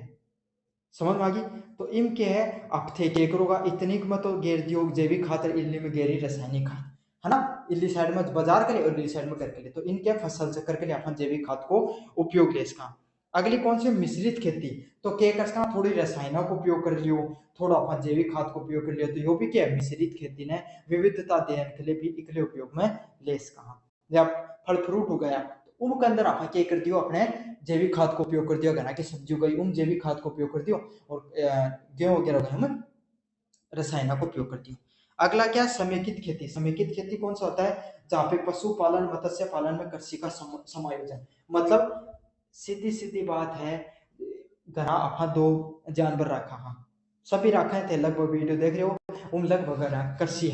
समझ में आ गई। तो इम के है अब थे के करोगा इतनी में तो गेर दियो जैविक खातर इल्ली में गेरी रासायनिक खाद, है ना। इल्ली साइड में बाजार के लिए और इल्ली साइड में करके लिए, तो इनके फसल चक्कर के लिए अपन जैविक खाद को उपयोग ले इसका। अगली कौन सी मिश्रित खेती, तो के कर थोड़ी रसायनों को उपयोग कर लियो, थोड़ा अपन जैविक खाद को उपयोग कर लियो, तो यो भी क्या है मिश्रित खेती ने विविधता देने के लिए भी इकले उपयोग में ले इसका। जब फल फ्रूट हो गया तो उनके अंदर आप क्या कर दियो अपने जैविक खाद को उपयोग कर दियो, घना की सब्जी गई उन जैविक खाद को उपयोग कर दियो, और गेहूं वगैरह हम रसायनों को उपयोग कर दियो। अगला क्या समेकित खेती, समेकित खेती कौन सा होता है जहाँ पे पशुपालन मत्स्य पालन में कृषि का समायोजन, मतलब सीधी सीधी बात है, घना अपन दो जानवर रखा, हाँ सभी रखा है थे लगभग वीडियो देख रहे हो उन लगभग कृषि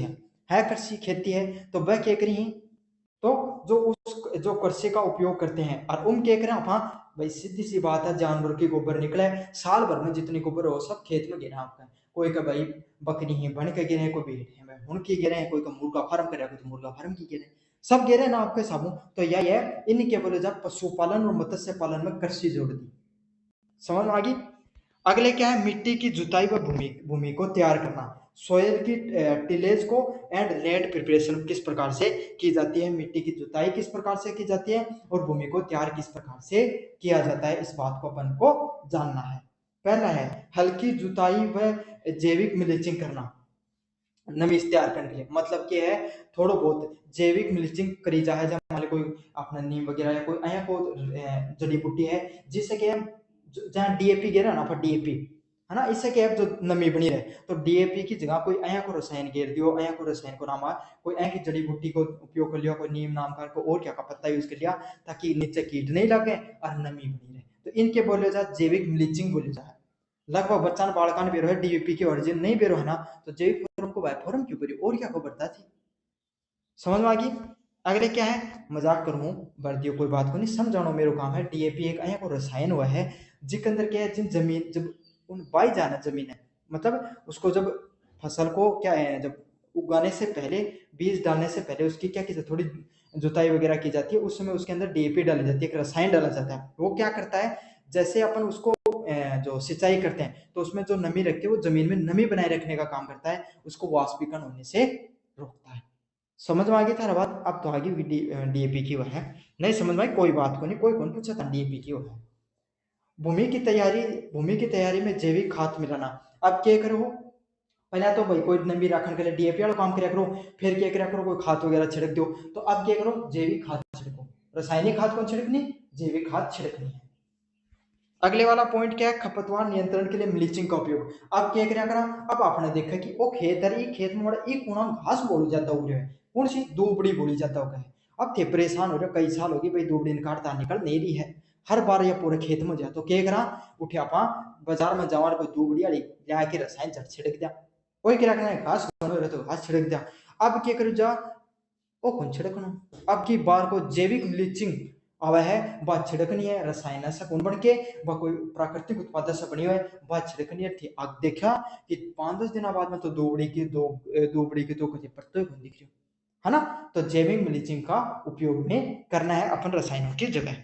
है कृषि खेती है, तो वह क्या करी तो जो कृषि का उपयोग करते हैं और उन क्या करें हाँ भाई सीधी सी बात है जानवर की गोबर निकले साल भर में जितनी गोबर हो सब खेत में गिरा आपका, कोई का भाई बकरी है बन के गिरे कोई भेड़ है हुन की गिरे कोई का मुर्गा फार्म करे कोई तो मुर्गा फार्म की गिरे सब गिरे ना आपके साबू, तो यही है इनके बोले जब पशुपालन और मत्स्य पालन में कृषि जोड़ दी। समझ में आ गई। अगले क्या है मिट्टी की जुताई व भूमि भूमि को तैयार करना, सोयल की टिलेज को एंड लैंड प्रिपरेशन किस प्रकार से की जाती है, मिट्टी की जुताई किस प्रकार से की जाती है और भूमि को तैयार किस प्रकार से किया जाता है, इस बात को अपन को जानना है। पहला है हल्की जुताई व जैविक मिलिचिंग करना, नमी तैयार करने के लिए, मतलब क्या है थोड़ा बहुत जैविक मिलिचिंग करी जाए जब मान लो कोई अपना नीम वगैरह या कोई अया को जड़ी बूटी है जिससे कि जहाँ डीएपी गिरा ना पर डीएपी है ना, इससे क्या है जो नमी बनी रहे, तो डीएपी की जगह कोई अया को रसायन घेर दियो, अया को रसायन को नाम कोई अया की जड़ी बूटी को उपयोग कर लिया, कोई नीम नाम का को और क्या का पत्ता यूज कर लिया ताकि नीचे कीट नहीं लगे और नमी बनी रहे, तो इनके बोले जाए जैविक मिलिचिंग बोले जाए। लगभग बच्चा बालका ने बेरो है डीयूपी की ओरिजिन नहीं बेरो है ना, तो जैविक फॉर्म को फॉर्म क्यों करी और क्या को बढ़ता थी। समझ में आ गई। अगले क्या है मजाक करूं बढ़ती कोई बात को नहीं समझाना मेरा काम है, डीएपी एक अया को रसायन हुआ है जिसके अंदर क्या है जिन जमीन जब उन बाई जाना जमीन है, मतलब उसको जब फसल को क्या है जब उगाने से पहले बीज डालने से पहले उसकी क्या की थोड़ी जुताई वगैरह की जाती है, उस समय उसके अंदर डीएपी डाली जाती है, एक रसायन डाला जाता है, वो क्या करता है जैसे अपन उसको जो सिंचाई करते हैं तो उसमें जो नमी रखती है वो जमीन में नमी बनाए रखने का काम करता है, उसको वाष्पीकरण होने से रोकता है। समझ में आ गई था बात, अब तो आगे डीएपी की वो है, नहीं समझ में आई कोई बात को नहीं, कोई कौन पूछा था डीएपी की वो है। भूमि की तैयारी में जैविक खाद मिलाना, अब क्या करो पहले तो भाई कोई नमी रखने के लिए डीएपी वाला काम करा करो, फिर क्या करा करो कोई खाद वगैरह छिड़क दो, तो अब क्या करो जैविक खाद छिड़को, रासायनिक खाद कौन छिड़कनी जैविक खाद छिड़कनी है। अगले वाला पॉइंट क्या है खपतवार नियंत्रण के लिए मल्चिंग का उपयोग, अब क्या करा अब आपने देखा कि वो खेत है खेत में बड़ा एक कोना घास बोल जाता हो रहा है कौन सी दुबड़ी बोली जाता होगा, अब थे परेशान हो रहे कई साल हो गए भाई दुबड़ी निकालता निकल नहीं रही है, हर बार या पूरे खेत में जा तो क्या करा उठे आपा बाजार में जावा कोई दुबड़ी वाली जाके रसायन झट छिड़क दिया, वही क्या रखना है घास तो घास छिड़क दिया, अब क्या करो जा ओ कौन छिड़कना, अब की बार को जैविक मल्चिंग आवा है वह छिड़कनी है रसायन से कौन बन के वह कोई प्राकृतिक उत्पाद से बनी हुई है वह छिड़कनी है थी, अब देखा कि 5-10 दिन बाद में तो दोबड़ी की तो कभी पत्ते कौन दिख रही है ना, तो जैविक मल्चिंग का उपयोग में करना है अपन रसायनों की जगह।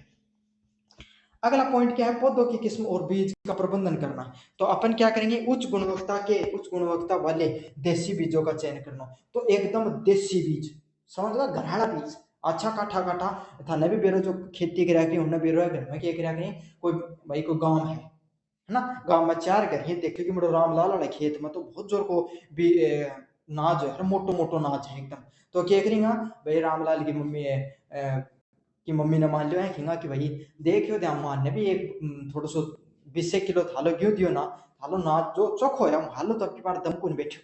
अगला पॉइंट क्या है पौधों की किस्म और बीज का प्रबंधन करना, तो अपन क्या करेंगे उच्च गुणवत्ता वाले देसी बीजों का चयन करना, तो एकदम देसी बीज समझ लो घराड़ा बीज अच्छा काठा काठा थाने भी बेरो जो खेती करा के उन्हें बेरो है घर में क्या करा करें कोई भाई को गांव है ना, गांव में 4 घर ही देखे कि मेरे रामलाल वाले खेत में तो बहुत जोर को भी नाज है मोटो मोटो नाज है एकदम, तो क्या करेंगे भाई रामलाल की मम्मी है कि मम्मी ने मान लियो है कि भाई देखियो दे मान ने भी एक थोड़ा सो 20 किलो थालो क्यों दियो ना थालो ना जो चोखो है हालो तो अपनी बार दम को बैठो,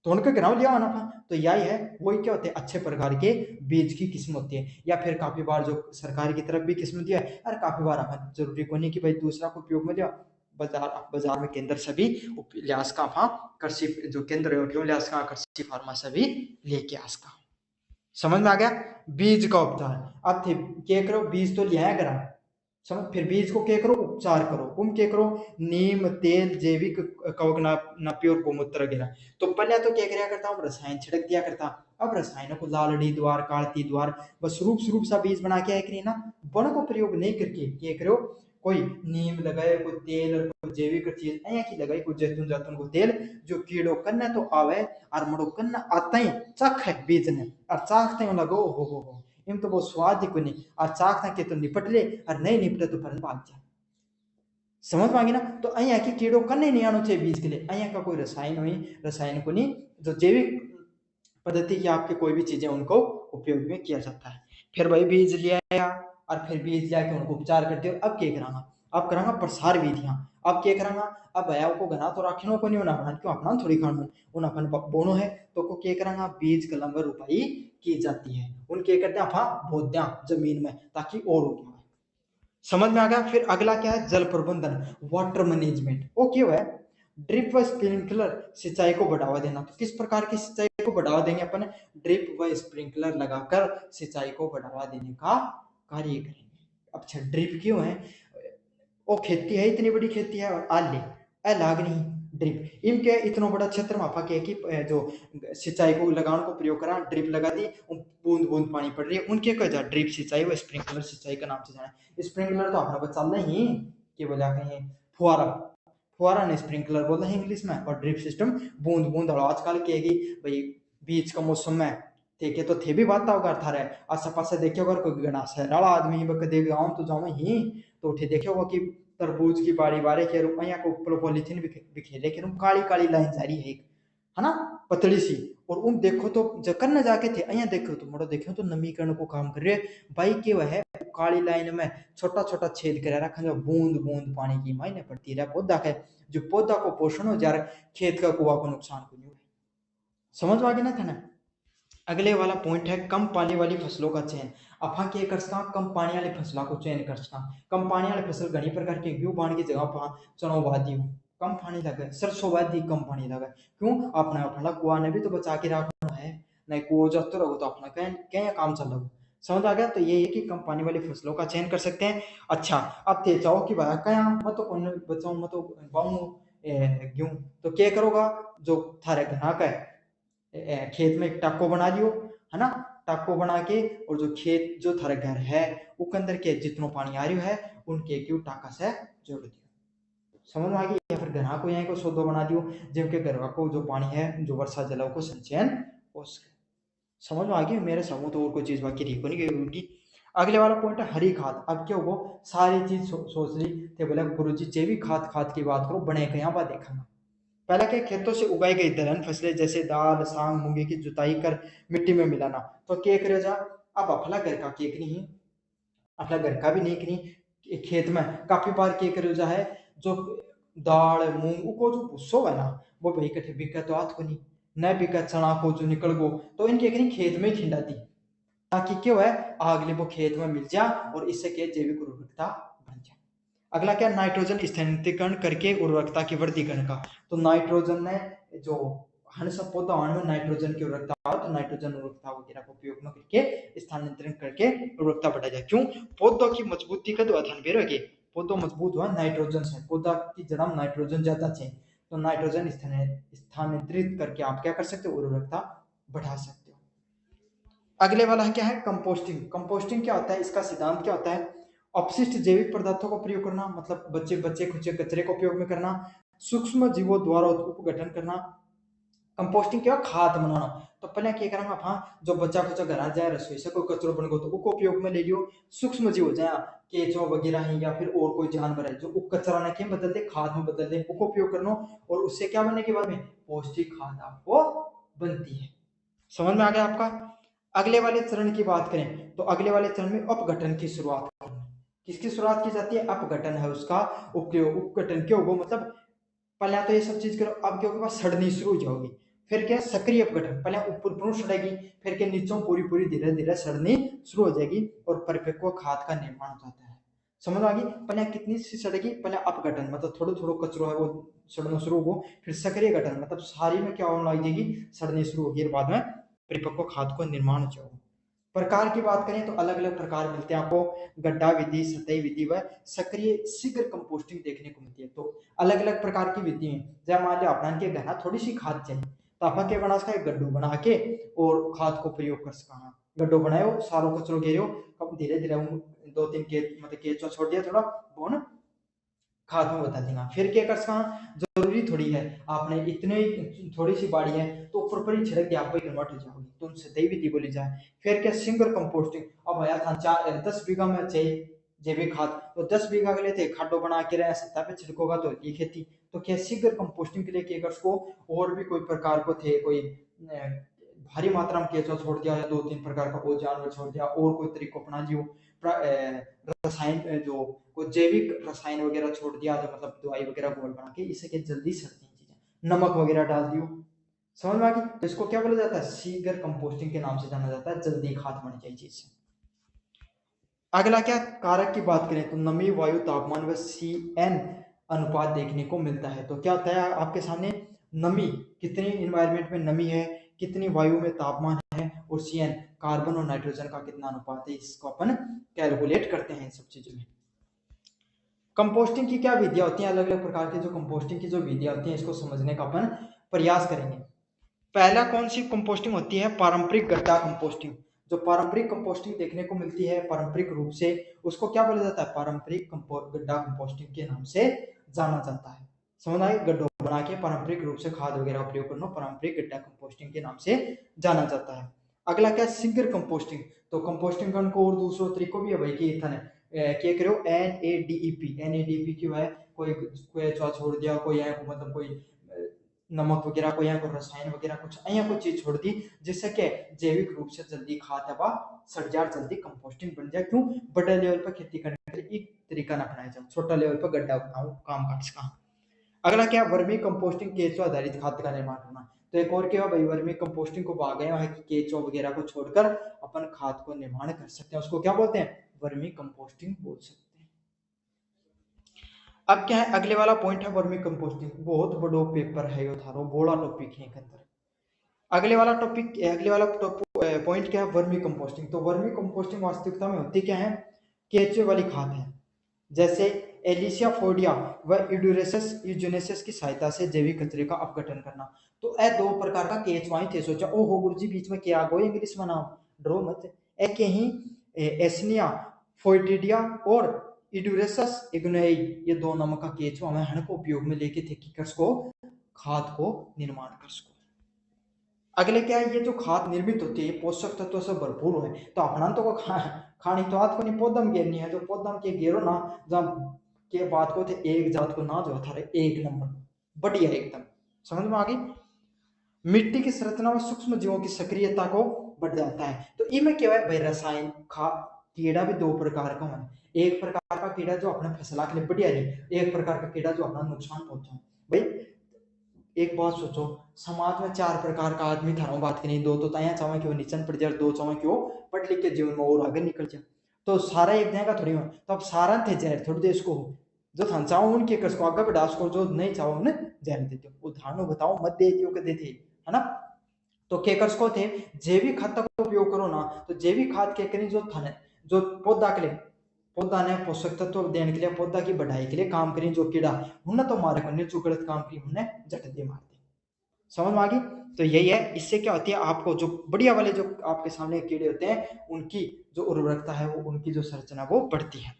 तो उनके ग्राउंड लिया ना था, तो यही है वही क्या होते हैं अच्छे प्रकार के बीज की किस्म होती है, या फिर काफी बार जो सरकार की तरफ भी किस्म दिया है और काफी बार अपन जरूरी को नहीं कि भाई दूसरा को उपयोग में लिया बाजार में केंद्र से भी लिहाज का कृषि जो केंद्र है लिहाज का कृषि फार्मा से भी लेके आस का। समझ में आ गया बीज का उपचार, अब थे क्या करो बीज तो लिया करा समझ, फिर बीज को क्या करो उपचार करो तुम क्या करो नीम तेल जैविक कवक नापी और गोमूत्र वगैरह, तो पहले तो क्या कराया करता हूँ रसायन छिड़क दिया करता, अब रसायनों को लालड़ी द्वार कालती द्वार बस रूप सा बीज बना के आए ना वन को प्रयोग नहीं करके क्या करो कोई नीम लगाए, कोई तेल और कोई जैविक चीज अया की लगाई, कोई जैतून जातून को तेल जो कीड़ो कन्ने तो आवे और मड़ो कन्ने आता ही चख है बीज ने और चाखते ही लगो हो इन तो वो स्वाद ही कोनी और चाखता के तो निपट ले और नहीं निपटे तो फरन भाग जाए। समझ मांगी ना। तो अहिया की कीड़ो कन्ने नहीं आनो चाहिए बीज के लिए, अहिया का कोई रसायन हुई रसायन को नहीं, जो जैविक पद्धति की आपके कोई भी चीजें उनको उपयोग में किया जाता है। फिर वही बीज ले आया और फिर बीज लिया के उनको उपचार करते हो। अब क्या करांगा, अब करांगा प्रसार विधियां। अब क्या करांगा, अब भैया को घना तो रखनो को नहीं होना अपना, क्यों अपना थोड़ी खाना उन अपन बोनो है तो को क्या करांगा, बीज कलम रुपाई की जाती है उनके करते हैं बोद्या जमीन में ताकि और हो गया। समझ में आ गया। फिर अगला क्या है, जल प्रबंधन, वाटर मैनेजमेंट। वो क्यों है, ड्रिप व स्प्रिंकलर सिंचाई को बढ़ावा देना। तो किस प्रकार की सिंचाई को बढ़ावा देंगे अपन, ड्रिप व स्प्रिंकलर लगाकर सिंचाई को बढ़ावा देने का कार्य करेंगे। अच्छा ड्रिप क्यों है, वो खेती है इतनी बड़ी खेती है और आले लाग नहीं ड्रिप इनके इतना बड़ा क्षेत्र में आपा के कि जो सिंचाई को लगाने को प्रयोग करा ड्रिप लगा दी, बूंद बूंद पानी पड़ रही है उनके का ड्रिप सिंचाई व स्प्रिंकलर सिंचाई का नाम से जाना। स्प्रिंकलर तो अपना बच्चा नहीं कि बोला कहीं फुहारा, फुहारा ने स्प्रिंकलर बोला है इंग्लिश में, और ड्रिप सिस्टम बूंद बूंद। और आजकल कहेगी भाई बीच का मौसम में देखे तो थे भी बात होगा थारे आसा पास देखे होगा कोई गणा शहर आदमी देख आऊं तो जाऊं ही तो उठे देखे होगा कि तरबूज की बारी बारे के रूप में को पॉलिथीन बिखेरे के रूप काली काली लाइन जारी है ना पतली सी। और उन देखो तो जकर न जाके थे अया देखो तो मोड़ो देखो तो नमीकरण को काम कर रहे भाई के वह काली लाइन में छोटा छोटा छेद कर रखा जो बूंद बूंद पानी की मायने पड़ती रहा पौधा के जो पौधा को पोषण हो जा रहा खेत का कुआ को नुकसान को नहीं। समझ आ गया ना था ना। अगले वाला पॉइंट है कम पानी वाली फसलों का चयन। अफा के कर सका कम पानी वाली फसलों को चयन कर सका। कम पानी वाली फसल घनी प्रकार की गेहूं बाण की जगह पर चनो बादी हो कम पानी लगे, सरसों बादी कम पानी लगे, क्यों अपना अपना कुआ ने भी तो बचा के रखना है, नहीं कुओ जाते रहो तो अपना क्या क्या काम चल रहा। समझ आ गया। तो ये है कि कम पानी वाली फसलों का चयन कर सकते हैं। अच्छा अब ते चाहो कि भाई क्या मत तो बचाऊ मत तो बाऊ गेहूं, तो क्या करोगा, जो थारे घना का है खेत में एक टाको बना लियो है ना, टाको बना के और जो खेत जो थारा घर है उसके अंदर के जितना पानी आ रही है उनके क्यों टाका से जोड़ दियो। समझ में आ गई। या फिर घर को यहाँ को सौदो बना दियो जिनके घर को जो पानी है जो वर्षा जल को संचयन हो सके। समझ में आ गई मेरे समूह तो और कोई चीज बाकी रही को नहीं गई। अगले वाला पॉइंट है हरी खाद। अब क्या हो सारी चीज सोच ली थे बोला गुरु जी जैविक खाद खाद की बात करो बने के यहाँ बात देखा। पहले के खेतों से उगाई गई दलहन फसलें जैसे दाल सांग मूंगे की जुताई कर मिट्टी में मिलाना। तो केक रह जा अब अपना घर का केक नहीं, अपना घर का भी नहीं कि नहीं खेत में काफी बार केक रह जा है जो दाल मूंग को जो भुस्सो है ना वो भाई कठे बिका तो हाथ को नहीं न बिका चना को जो निकल गो तो इनके नहीं खेत में खिंडा दी ताकि क्यों है अगले वो खेत में मिल जा और इससे क्या जैविक उर्वरकता बन जाए। अगला क्या नाइट्रोजन स्थानांतरीकरण करके उर्वरकता की वृद्धि करने का। तो नाइट्रोजन ने जो हर सब पौधा में नाइट्रोजन की उर्वरकता तो नाइट्रोजन उर्वरकता वगैरह का उपयोग में करके स्थानांतरण करके उर्वरकता बढ़ा जाए। क्यों पौधों की मजबूती का तो अध्ययन भी रखे पौधो मजबूत हुआ नाइट्रोजन से पौधा की जड़ में नाइट्रोजन ज्यादा चाहिए तो नाइट्रोजन स्थानांतरित करके आप क्या कर सकते हो उर्वरकता बढ़ा सकते हो। अगले वाला क्या है कंपोस्टिंग। कंपोस्टिंग क्या होता है, इसका सिद्धांत क्या होता है, अपशिष्ट जैविक पदार्थों का प्रयोग करना मतलब बच्चे बच्चे खुचे कचरे का उपयोग में करना, सूक्ष्म जीवों द्वारा उपघटन करना। कंपोस्टिंग क्या खाद बनाना। तो पहले क्या करेंगे आप जो बच्चा खुचा घर जाए रसोई से कोई कचरो बन गो तो उसको उपयोग में ले लियो। सूक्ष्म जीव हो जाए केचो वगैरह है या फिर और कोई जानवर है जो कचरा ने क्या बदल दे खाद में बदल दे उसको उपयोग करना और उससे क्या बनने के बाद में पौष्टिक खाद आपको बनती है। समझ में आ गया आपका। अगले वाले चरण की बात करें तो अगले वाले चरण में अपघटन की शुरुआत करना। किसकी शुरुआत की जाती है, अपघटन है उसका उपयोग। उपघटन क्यों होगा मतलब पहले तो ये सब चीज करो अब क्या होगा सड़नी शुरू हो जाओगी। फिर क्या सक्रिय अपघटन पहले ऊपर पूर्ण सड़ेगी फिर क्या नीचों पूरी पूरी धीरे धीरे सड़नी शुरू हो जाएगी और परिपक्व खाद का निर्माण हो जाता है। समझ आ गई। पहले कितनी सी सड़ेगी, पहले अपघटन मतलब थोड़ा थोड़ा कचरो है वो सड़ना शुरू हो, फिर सक्रिय घटन मतलब सारी में क्या होने लग जाएगी सड़नी शुरू होगी और बाद में परिपक्व खाद को निर्माण हो जाएगा। प्रकार की बात करें तो अलग अलग प्रकार मिलते हैं आपको, गड्ढा विधि सतही विधि व सक्रिय शीघ्र कंपोस्टिंग देखने को मिलती है। तो अलग अलग प्रकार की विधि है। जब मान लिया अपना के घना थोड़ी सी खाद चाहिए तो आप क्या बना सका एक गड्ढू बना के और खाद को प्रयोग कर सका गड्ढो बनायो, सारो कचरो घेरो, कब धीरे धीरे 2-3 मतलब केचुआ छोड़ दिया थोड़ा, वो ना खाद में बता देगा। फिर क्या कर सका, जरूरी थोड़ी है आपने इतने थोड़ी सी बाड़ी है तो ऊपर पर ही छिड़क दिया, आप कन्वर्ट हो जाओगे, तो उनसे दही विधि बोली जाए। फिर क्या, सिंगल कंपोस्टिंग। अब आया था 10 बीघा में चाहिए जैविक खाद, तो 10 बीघा के लिए थे खाडो बना के रहे सत्ता पे छिड़कोगा तो ये खेती। तो क्या सिंगल कंपोस्टिंग के लिए क्या कर सको, और भी कोई प्रकार को थे, कोई भारी मात्रा में केचुआ छोड़ दिया, या 2-3 प्रकार का कोई जानवर छोड़ दिया, और कोई तरीको अपना लियो, रसायन जो कोई जैविक रसायन वगैरह छोड़ दिया, जो मतलब दवाई वगैरह घोल बना के, इससे क्या जल्दी सड़ती हैं चीजें, नमक वगैरह डाल दियो, समझ में आ गई। तो इसको क्या बोला जाता है, शीघ्र कंपोस्टिंग के नाम से जाना जाता है, जल्दी खाद बन जाए चीज से। अगला क्या कारक की बात करें तो नमी, वायु, तापमान व CN अनुपात देखने को मिलता है। तो क्या होता है आपके सामने, नमी कितनी इन्वायरमेंट में नमी है, कितनी वायु में तापमान है, और CN कार्बन और नाइट्रोजन का कितना अनुपात है, इसको अपन कैलकुलेट करते हैं इन सब चीजों में। कंपोस्टिंग की क्या विधियां होती हैं, अलग अलग प्रकार की जो कंपोस्टिंग की जो विधियां होती हैं, इसको समझने का अपन प्रयास करेंगे। पहला कौन सी कंपोस्टिंग होती है, पारंपरिक गड्ढा कंपोस्टिंग। जो पारंपरिक कंपोस्टिंग देखने को मिलती है पारंपरिक रूप से, उसको क्या बोला जाता है, पारंपरिक गड्ढा कंपोस्टिंग के नाम से जाना जाता है। समझ आए, गड्ढों बना के पारंपरिक रूप से खाद वगैरह प्रयोग करना पारंपरिक गड्ढा कंपोस्टिंग के नाम से जाना जाता है। अगला क्या, सिंगल कंपोस्टिंग। तो कंपोस्टिंग का और दूसरा तरीको भी है भाई, कि इथन क्या करो, NADP क्यों है, कोई केचुआ छोड़ दिया, कोई है मतलब कोई नमक वगैरह को, यहाँ को रसायन वगैरह कुछ यहाँ कुछ चीज छोड़ दी, जिससे कि जैविक रूप से जल्दी खाद हवा सड़ जाए, जल्दी कंपोस्टिंग बन जाए। क्यों, बड़े लेवल पर खेती करने के लिए एक तरीका ना अपनाया जाए, छोटा लेवल पर गड्ढा बनाओ, काम कर सका। अगला क्या, वर्मी कंपोस्टिंग, केचुआ आधारित खाद का निर्माण करना। तो एक और क्या भाई, वर्मी कंपोस्टिंग को आ गया है कि केचुआ वगैरह को छोड़कर अपन खाद को निर्माण कर सकते हैं, उसको क्या बोलते हैं, वर्मी कंपोस्टिंग बोल सकते हैं। अब क्या है, अगले वाला पॉइंट है वर्मी कंपोस्टिंग, बहुत बड़ो पेपर है यो थारो, बड़ा टॉपिक है के अंदर। अगले वाला पॉइंट क्या है, वर्मी कंपोस्टिंग। तो वर्मी कंपोस्टिंग वास्तविकता में होती क्या है, केचुए वाली खाद है, जैसे एलिसिया फोर्डिया व यूडुरेसस यूजेनेसिस की सहायता से जैविक कचरे का अपघटन करना। तो ए दो प्रकार का केचुआ थे, सोचा ओ हो गुरुजी बीच में क्या गो इंग्लिश में नाम, ड्रो मत, ए के ही एस्निया फोर्टिडिया और इडुरेसस इग्नेई, ये दो नामक का केचुआ में हण को उपयोग में लेके थे कि को खाद को निर्माण कर सको। अगले क्या है, ये जो खाद निर्मित होती है पोषक तत्वों से भरपूर है, तो अपना तो को खानी तो आज को नहीं पौधा में घेरनी है, जो पौधा में के घेरो ना, जब के बात को थे एक जात को ना, जो थारे एक नंबर बढ़िया एकदम, समझ में आ गई। मिट्टी की संरचना में सूक्ष्म जीवों की सक्रियता को बढ़ जाता है। तो इनमें क्या है भाई, रसायन कीड़ा भी दो प्रकार का है, एक प्रकार का कीड़ा जो अपने फसला के लिए बढ़िया रही, एक प्रकार का कीड़ा जो अपना नुकसान पहुंचाए। भाई एक बात सोचो, समाज में 4 प्रकार का आदमी था, बात करें, दो तो तया चाहे कि वो नीचन पड़ जाए, दो चाहे कि वो पढ़ लिख के जीवन में और आगे निकल जाए, तो सारा एक का थोड़ी हो, तो अब सारा थे जहर थोड़ी देश को, जो था चाहो उनके कर सको आगे बढ़ा सको, जो नहीं चाहो उन्हें जहर देते हो, उदाहरण बताओ मत देती के देते, है ना। तो केकर्स को थे, जैविक खाद का उपयोग करो ना, तो जैविक खाद के करें जो था जो पौधा के लिए, पौधा ने पोषक तत्व देने के लिए, पौधा की बढ़ाई के लिए काम करें, जो कीड़ा उन्हें तो मारे को जो गलत काम करी उन्हें झट दे मारते, समझ में आ गई। तो यही है, इससे क्या होती है, आपको जो बढ़िया वाले जो आपके सामने कीड़े होते हैं, उनकी जो उर्वरकता है, वो उनकी जो संरचना वो बढ़ती है।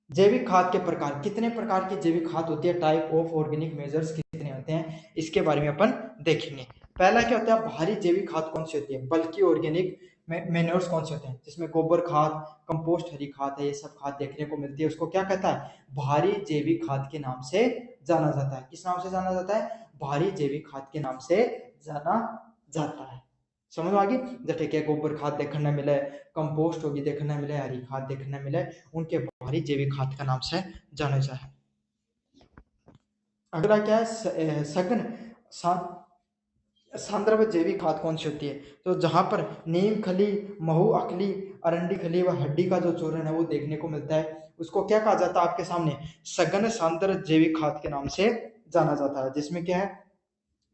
जैविक खाद के प्रकार, कितने प्रकार की जैविक खाद होती है, टाइप ऑफ ऑर्गेनिक मेजर्स कितने होते हैं, इसके बारे में अपन देखेंगे। पहला क्या होता है, भारी जैविक खाद कौन सी होती है, बल्कि ऑर्गेनिक मेन्योर्स कौन से होते हैं, जिसमें गोबर खाद, कंपोस्ट, हरी खाद है, ये सब खाद देखने को मिलती है, उसको क्या कहता है, भारी जैविक खाद के नाम से जाना जाता है। किस नाम से जाना जाता है, भारी जैविक खाद के नाम से जाना जाता है। समझ में आ गई, जैसे क्या गोबर खाद देखने मिले, कंपोस्ट होगी देखने मिले, हरी खाद देखने मिले, उनके भारी जैविक खाद का नाम से जाना जाए। अगला क्या है, सघन सांद्रव जैविक खाद कौन सी होती है, तो जहां पर नीम खली, महू अकली, अरंडी खली व हड्डी का जो चूर्ण है वो देखने को मिलता है, उसको क्या कहा जाता है आपके सामने, सघन सांद्र जैविक खाद के नाम से जाना जाता है। जिसमें क्या है,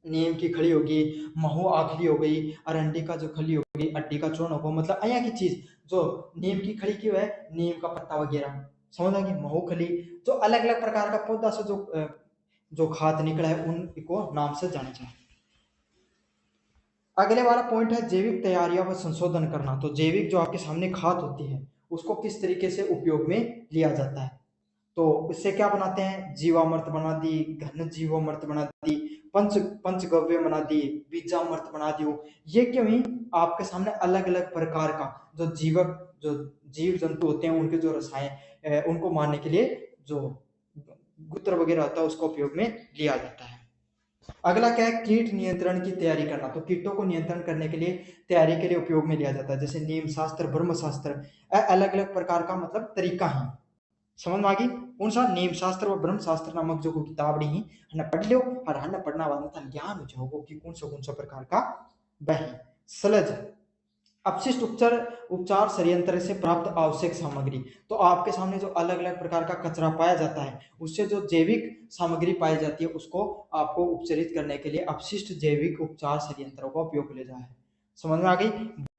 नीम की खली होगी, महू आखली हो गई, अरंडी का जो खली हो गई, अड्डी का चूर्ण होगा, मतलब अया की चीज जो नीम की खली की है, नीम का पत्ता वगैरह, समझ आ गई, महू खली, जो अलग अलग प्रकार का पौधा से जो खाद निकला है, उनको नाम से जाना जाए। अगले वाला पॉइंट है जैविक तैयारियां व संशोधन करना। तो जैविक जो आपके सामने खाद होती है उसको किस तरीके से उपयोग में लिया जाता है। तो इससे क्या बनाते हैं, जीवामृत बना दी, घन जीवामृत बना दी, पंचगव्य बना दी, बीजामृत बना दियो। ये क्यों ही आपके सामने अलग अलग प्रकार का जो जीव जंतु होते हैं उनके जो रसायन उनको मारने के लिए जो गुत्र वगैरह होता है उसका उपयोग में लिया जाता है। अगला क्या है, कीट नियंत्रण की तैयारी करना। तो कीटों को नियंत्रण करने के लिए तैयारी के लिए उपयोग में लिया जाता है, जैसे नीम शास्त्र, ब्रह्म शास्त्र, अलग अलग प्रकार का मतलब तरीका है। समझ में आ गई। कौन सा, नीम शास्त्र और ब्रह्म शास्त्र नामक जो किताब ही हने पढ़ लो और हने पढ़ना वाला था ज्ञान हो जाओगे कि कौन सा प्रकार का वह सलज अपशिष्ट उपचार उपचार संयंत्र से प्राप्त आवश्यक सामग्री। तो आपके सामने जो अलग अलग प्रकार का कचरा पाया जाता है उससे जो जैविक सामग्री पाई जाती है उसको आपको उपचारित करने के लिए अपशिष्ट जैविक उपचार संयंत्रों का उपयोग ले जाए। समझ में आ गई।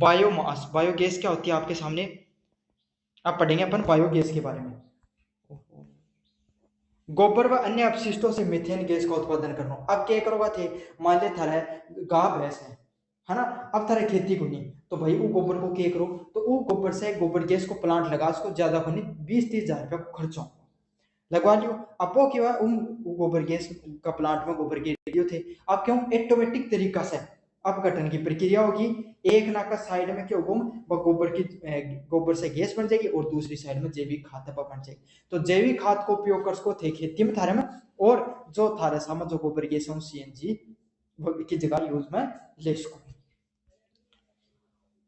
बायोमास, बायोगैस क्या होती है आपके सामने, अब पढ़ेंगे अपन बायोगैस के बारे में। गोबर व अन्य अपशिष्टों से मीथेन गैस का उत्पादन करना। अब क्या करोगा थे, मान ले थारा गाय भैंस है ना, अब थारा खेती को नहीं तो भाई वो गोबर को क्या करो, तो वो गोबर से गोबर गैस को प्लांट लगा, उसको ज्यादा को नहीं 20-30 हजार रुपया को खर्चा लगवा लियो। अब वो क्या उन गोबर गैस का प्लांट में गोबर गैस दियो थे, अब क्यों ऑटोमेटिक तरीका से अपघटन की प्रक्रिया होगी। एक ना का साइड में क्या होगा, वो गोबर से गैस बन जाएगी और दूसरी साइड में जैविक खाद बन जाएगी। तो जैविक खाद को उपयोग कर सको थे खेती में थारे में, और जो थारे सामने जो गोबर गैस है सीएनजी की जगह यूज में ले सको।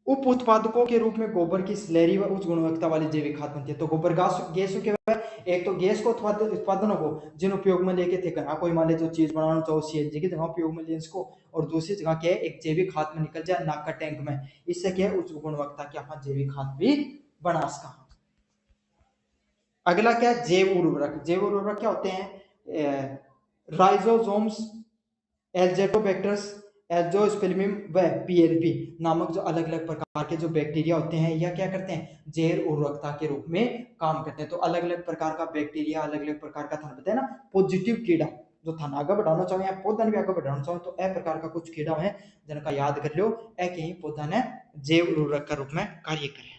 उप उत्पादकों के रूप में गोबर की स्लैरी व उच्च गुणवत्ता वाली जैविक खाद बनती है। तो गोबर गैसों के एक तो गैस को उत्पादनों को जिन उपयोग में लेके थे करना, कोई मान ले जो चीज बनाना चाहो सीएनजी की जगह उपयोग में ले इसको, और दूसरी जगह क्या है एक जैविक खाद में निकल जाए नाक का टैंक में, इससे क्या है उच्च गुणवत्ता की अपन जैविक खाद भी बना सका। अगला क्या है, जैव उर्वरक। जैव उर्वरक क्या होते हैं, राइजोसोम्स, एल्जेटोबैक्टर्स, एल्जोस्पर्मियम व पीएलपी नामक जो अलग अलग प्रकार के जो बैक्टीरिया होते हैं यह क्या करते हैं, जैव उर्वरकता के रूप में काम करते हैं। तो अलग अलग प्रकार का बैक्टीरिया, अलग अलग प्रकार का था बताया ना, पॉजिटिव कीड़ा जो थाना आगे बढ़ाना चाहो या पौधा भी आगे बढ़ाना चाहो तो ए प्रकार का कुछ कीड़ा है जिनका याद कर लो, ए कहीं पौधा ने जैव उर्वरक का रूप में कार्य करे।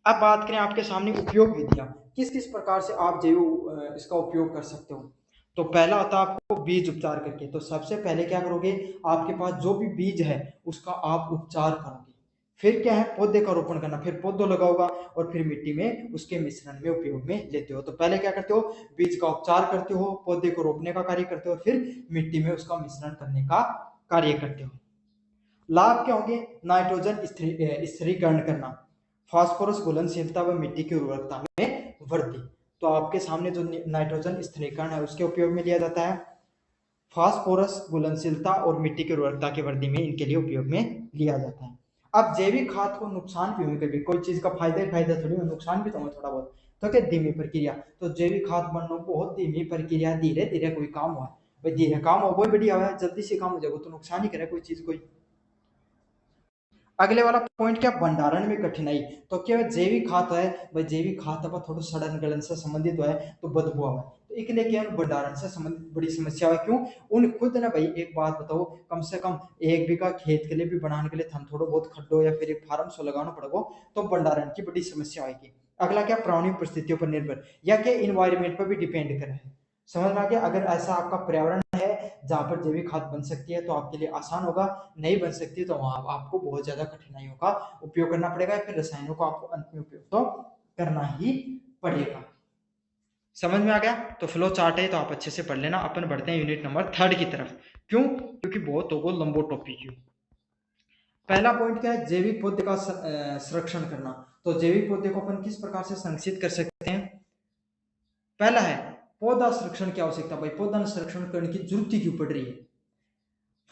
अब बात करें आपके सामने उपयोग विधियां, किस किस प्रकार से आप जैव इसका उपयोग कर सकते हो। तो पहला आता है आपको बीज उपचार करके। तो सबसे पहले क्या करोगे, आपके पास जो भी बीज है उसका आप उपचार करोगे। फिर क्या है, पौधे का रोपण करना, फिर पौधो लगाओगा और फिर मिट्टी में उसके मिश्रण में उपयोग में लेते हो। तो पहले क्या करते हो, बीज का उपचार करते हो, पौधे को रोपने का कार्य करते हो, फिर मिट्टी में उसका मिश्रण करने का कार्य करते हो। लाभ क्या होंगे, नाइट्रोजन स्थिरीकरण करना, फास्फोरस घुलनशीलता व मिट्टी की उर्वरकता में वृद्धि। तो आपके सामने जो नाइट्रोजन स्थिरीकरण है उसके उपयोग में लिया जाता है, फास्फोरस घुलनशीलता और मिट्टी की उर्वरकता की वृद्धि में इनके लिए उपयोग में लिया जाता है। अब जैविक खाद को नुकसान भी होंगे, कभी कोई चीज का फायदा थोड़ी हो, नुकसान भी तो थोड़ा बहुत। तो क्या धीमी प्रक्रिया, तो जैविक खाद बनना बहुत धीमी प्रक्रिया, धीरे धीरे कोई काम हुआ भाई, धीरे काम हो बहुत बढ़िया हुआ, जल्दी से काम हो जाएगा तो नुकसान ही करे कोई चीज कोई। अगले वाला पॉइंट क्या, भंडारण में कठिनाई। तो क्या जैविक खाद है भाई, जैविक खाद अब थोड़ा सड़न गलन से संबंधित है तो बदबू है, तो एक लिए क्या भंडारण से संबंधित बड़ी समस्या है। क्यों, उन खुद ना भाई एक बात बताओ, कम से कम 1 बीघा खेत के लिए भी बनाने के लिए थन थोड़ा बहुत खड्डो या फिर एक फार्म सो लगाना पड़ेगा, तो भंडारण की बड़ी समस्या आएगी। अगला क्या, प्राणी परिस्थितियों पर निर्भर, या क्या इन्वायरमेंट पर भी डिपेंड कर रहा है। समझ में आ गया। अगर ऐसा आपका पर्यावरण है जहां पर जैविक खाद बन सकती है तो आपके लिए आसान होगा, नहीं बन सकती तो वहां आपको बहुत ज्यादा कठिनाइयों का उपयोग करना पड़ेगा, फिर रसायनों का आपको अंत में उपयोग तो करना ही पड़ेगा। समझ में आ गया। तो फ्लो चार्ट है तो आप अच्छे से पढ़ लेना। अपन बढ़ते हैं यूनिट नंबर 3 की तरफ। क्यों, क्योंकि बहुत होगा लंबो टॉपिक है। पहला पॉइंट क्या है, जैविक पौधे का संरक्षण करना। तो जैविक पौधे को अपन किस प्रकार से संरक्षित कर सकते हैं। पहला है पौधा संरक्षण की आवश्यकता। भाई पौधा संरक्षण करने की जरूरत ही क्यों पड़ रही है,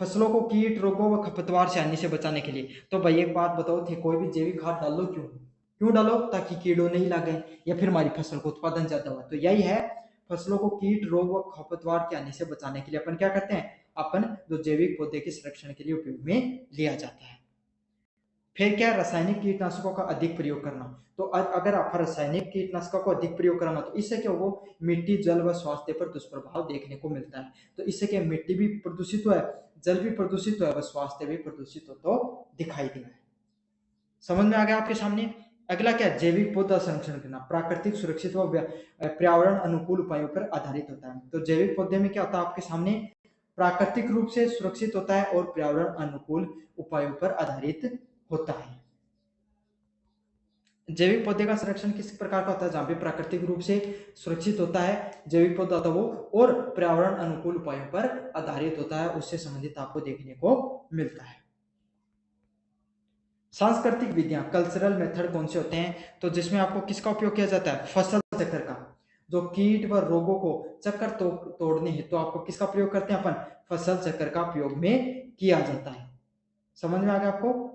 फसलों को कीट रोगों व खरपतवार से हानि से बचाने के लिए। तो भाई एक बात बताओ थे, कोई भी जैविक खाद डालो क्यों, क्यों डालो, ताकि कीड़ों नहीं लगे या फिर हमारी फसल को उत्पादन ज्यादा हो। तो यही है, फसलों को कीट रोग व खरपतवार की हानि से बचाने के लिए अपन क्या करते हैं, अपन जो जैविक पौधे के संरक्षण के लिए उपयोग में लिया जाता है। फिर क्या, रासायनिक कीटनाशकों का अधिक प्रयोग करना। तो अगर आप रासायनिक कीटनाशकों को अधिक प्रयोग कराना तो इससे क्या होगा, मिट्टी जल व स्वास्थ्य पर दुष्प्रभाव देखने को मिलता है। तो इससे क्या, मिट्टी भी प्रदूषित हुआ है, जल भी प्रदूषित हो व स्वास्थ्य भी प्रदूषित हो तो दिखाई दिया है। समझ में आ गया आपके सामने। अगला क्या है, जैविक पौधा संरक्षण करना, प्राकृतिक सुरक्षित व पर्यावरण अनुकूल उपायों पर आधारित होता है। तो जैविक पौधे में क्या होता है आपके सामने, प्राकृतिक रूप से सुरक्षित होता है और पर्यावरण अनुकूल उपायों पर आधारित होता है। जैविक पौधे का संरक्षण किस प्रकार का होता है, जहां पे प्राकृतिक रूप से सुरक्षित होता है जैविक पौधा होता है वो, और पर्यावरण अनुकूल उपायों पर आधारित होता है, उससे संबंधित आपको देखने को मिलता है। सांस्कृतिक विधियां, कल्चरल मेथड कौन से होते हैं, तो जिसमें आपको किसका उपयोग किया जाता है, फसल चक्र का। जो कीट व रोगों को चक्कर तोड़ने हेतु तो आपको किसका प्रयोग करते हैं अपन, फसल चक्र का प्रयोग में किया जाता है। समझ में आ गया आपको।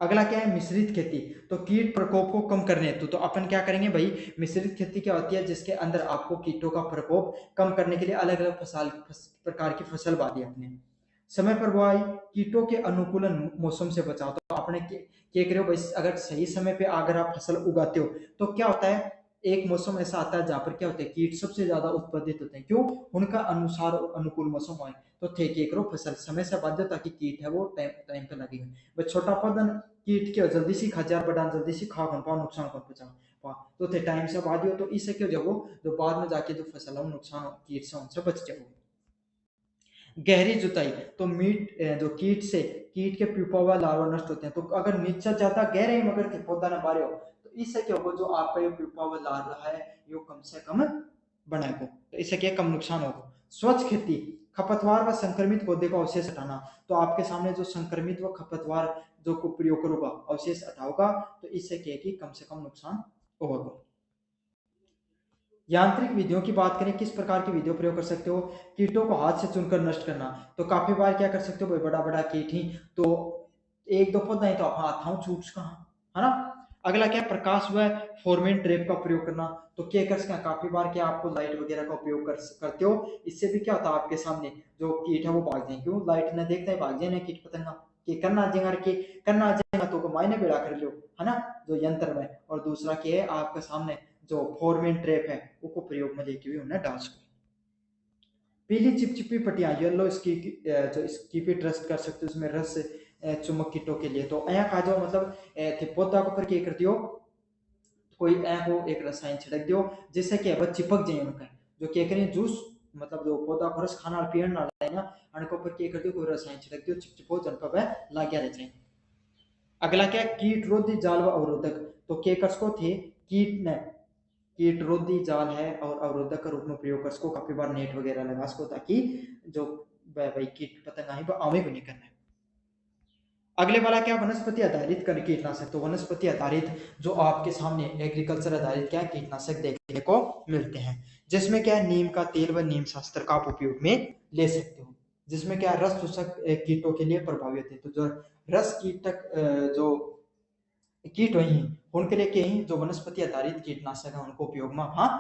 अगला क्या है, मिश्रित खेती। तो कीट प्रकोप को कम करने हेतु तो अपन क्या करेंगे भाई, मिश्रित खेती क्या होती है, जिसके अंदर आपको कीटों का प्रकोप कम करने के लिए अलग अलग प्रकार की फसल बांधी अपने। समय पर बुआई, कीटों के अनुकूलन, मौसम से बचाव। तो आपने क्या करे हो भाई, अगर सही समय पे अगर आप फसल उगाते हो तो क्या होता है, एक मौसम ऐसा आता है जहां पर क्या होता है, कीट सबसे ज्यादा उत्पादित होते हैं। क्यों, उनका अनुसार अनुकूल मौसम हो, तो थे के करो फसल समय से बांधो ताकि कीट है वो टाइम टाइम पे लगेगा। भाई छोटा पौधा कीट के जल्दी सी खा बढ़ा, जल्दी सी खा पाओ, नुकसान कर पहुंचा तो थे टाइम से बाद दियो, तो इससे क्या हो जाओ, जो बाद में जाके जो फसल है नुकसान कीट से उनसे बच जाओ। गहरी जुताई, तो जो कीट के प्यूपा व लार्वा नष्ट होते हैं। तो अगर नीचे ज्यादा गहरे में अगर पौधा न बारे हो तो इससे क्या होगा, जो आपका ये प्यूपा व लार्वा है ये कम से कम बनाएगा, तो इससे क्या कम नुकसान होगा। स्वच्छ खेती, खपतवार व संक्रमित पौधे का अवशेष हटाना। तो आपके सामने जो संक्रमित व खपतवार जो को प्रयोग करोगा, अवशेष हटाओगा, तो इससे क्या है कि कम से कम नुकसान होगा। यांत्रिक विधियों की बात करें, किस प्रकार की विधियों प्रयोग कर सकते हो, कीटों को हाथ से चुनकर नष्ट करना। तो काफी बार क्या कर सकते हो, बड़ा बड़ा कीट ही तो एक दो पौधा ही तो आप हाथ छूट कहा, है ना। अगला क्या, प्रकाश व फोरमेन ट्रैप का प्रयोग करना। तो क्या कर सकते हैं, काफी बार क्या आपको लाइट वगैरह का उपयोग करते हो, इससे भी क्या होता है आपके सामने जो कीट है वो भाग जाएंगे। क्यों, लाइट न देखते ही भाग जाए ना कीट पतंगा, कि करना आ जाएगा, कि करना आ जाएगा तो मायने बेड़ा कर लो, है ना, जो यंत्र में। और दूसरा क्या है आपके सामने जो फोरमेन ट्रैप है उसको प्रयोग में लेके भी उन्हें डाल सको। पीली चिपचिपी पट्टियां, येलो जो स्कीपी ट्रस्ट कर सकते हो, उसमें रस चुमक कीटों के लिए। तो अया का जो मतलब पौधा के ऊपर क्या करती हो, कोई अया को एक रसायन छिड़क दियो, जिससे क्या है चिपक जाए उनका, जो क्या करें जूस, मतलब जो पौधा को रस खाना पीण ना है ना, उनके ऊपर क्या कर दियो, कोई रसायन छिड़क दियो, चिपचिपो जन पर वह लाग्या रह जाए। अगला क्या, कीट रोधी जाल व अवरोधक। तो क्या कर सको थे, कीट रोधी जाल है और अवरोधक का रूप में प्रयोग कर सको, काफी बार नेट वगैरह लगा सको, ताकि जो भाई कीट पतंग आई आवे को नहीं करना है। अगले वाला क्या, वनस्पति आधारित कीटनाशक। तो वनस्पति आधारित जो आपके सामने एग्रीकल्चर आधारित क्या कीटनाशक देखने को मिलते हैं, जिसमें क्या नीम का तेल व नीम शास्त्र का आप उपयोग में ले सकते हो, जिसमें क्या रस चूसक कीटों के लिए प्रभावी होते हैं। तो जो रस कीटक जो कीट वही उनके लिए क्या ही जो वनस्पति आधारित कीटनाशक है उनको उपयोग में हाँ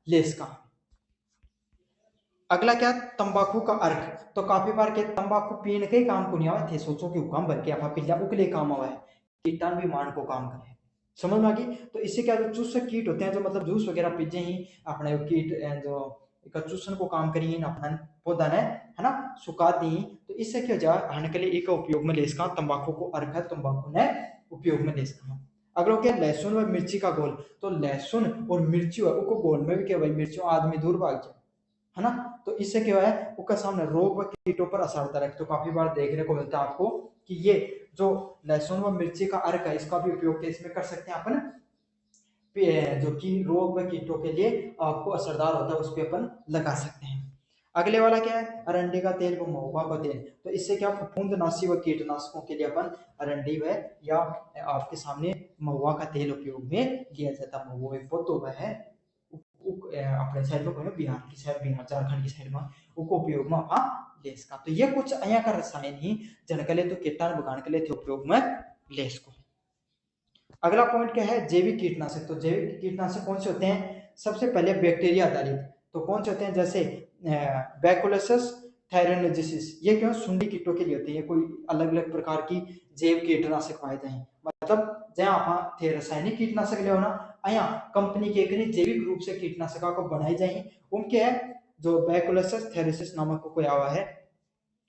ले सका। अगला क्या, तंबाकू का अर्क। तो काफी बार के तंबाकू पीने के काम को नहीं आवे थे, सोचो कि काम भर के आप पिल्ला उके लिए काम आवा है, कीटाणु भी मान को काम करे। समझ में आ गई। तो इससे क्या, जो चूसक कीट होते हैं, जो मतलब जूस वगैरह पीजे ही अपने कीट जो चूसन को काम करिए अपना पौधा ने, है ना, सुखा दी। तो इससे क्या जा हन के लिए एक उपयोग में ले सका, तंबाकू को अर्क है, तंबाकू ने उपयोग में ले सका। अगर क्या, लहसुन व मिर्ची का घोल। तो लहसुन और मिर्ची है उसको घोल में भी क्या भाई, मिर्चियों आदमी दूर भाग जाए, है ना। तो इससे क्या है उसका सामने रोग व कीटों पर असर होता है। तो काफी बार देखने को मिलता है आपको कि ये जो लहसुन व मिर्ची का अर्क है, इसका भी उपयोग इसमें कर सकते हैं अपन, जो कि रोग व कीटों के लिए आपको असरदार होता है, उस पर अपन लगा सकते हैं। अगले वाला क्या है, अरंडी का तेल व महुआ का तेल। तो इससे क्या, फफूंदनाशी व कीटनाशकों के लिए अपन अरंडी व या आपके सामने महुआ का तेल उपयोग में किया जाता है। महुआ एक पौधा वह है अपने साइड में, बिहार की साइड, बिहार झारखंड की साइड में उसको उपयोग में लेस का। तो ये कुछ अया का रसायन ही जनकले तो कीटाणु भगाने के लिए थे उपयोग में लेस को। अगला पॉइंट क्या है, जैविक कीटनाशक। तो जैविक कीटनाशक कौन से होते हैं, सबसे पहले बैक्टीरिया आधारित। तो कौन से होते हैं, जैसे बैकुलसस थैरेनोजिसिस, ये क्यों सुंडी कीटों के लिए होते हैं। ये कोई अलग अलग प्रकार की जैव कीटनाशक पाए जाए, मतलब जहाँ आप थे रासायनिक कीटनाशक ले ना, अया कंपनी के जैविक रूप से कीटनाशक को बनाई जाए, उनके जो बैकुलसस थैरेसिस नामक कोई आवा है,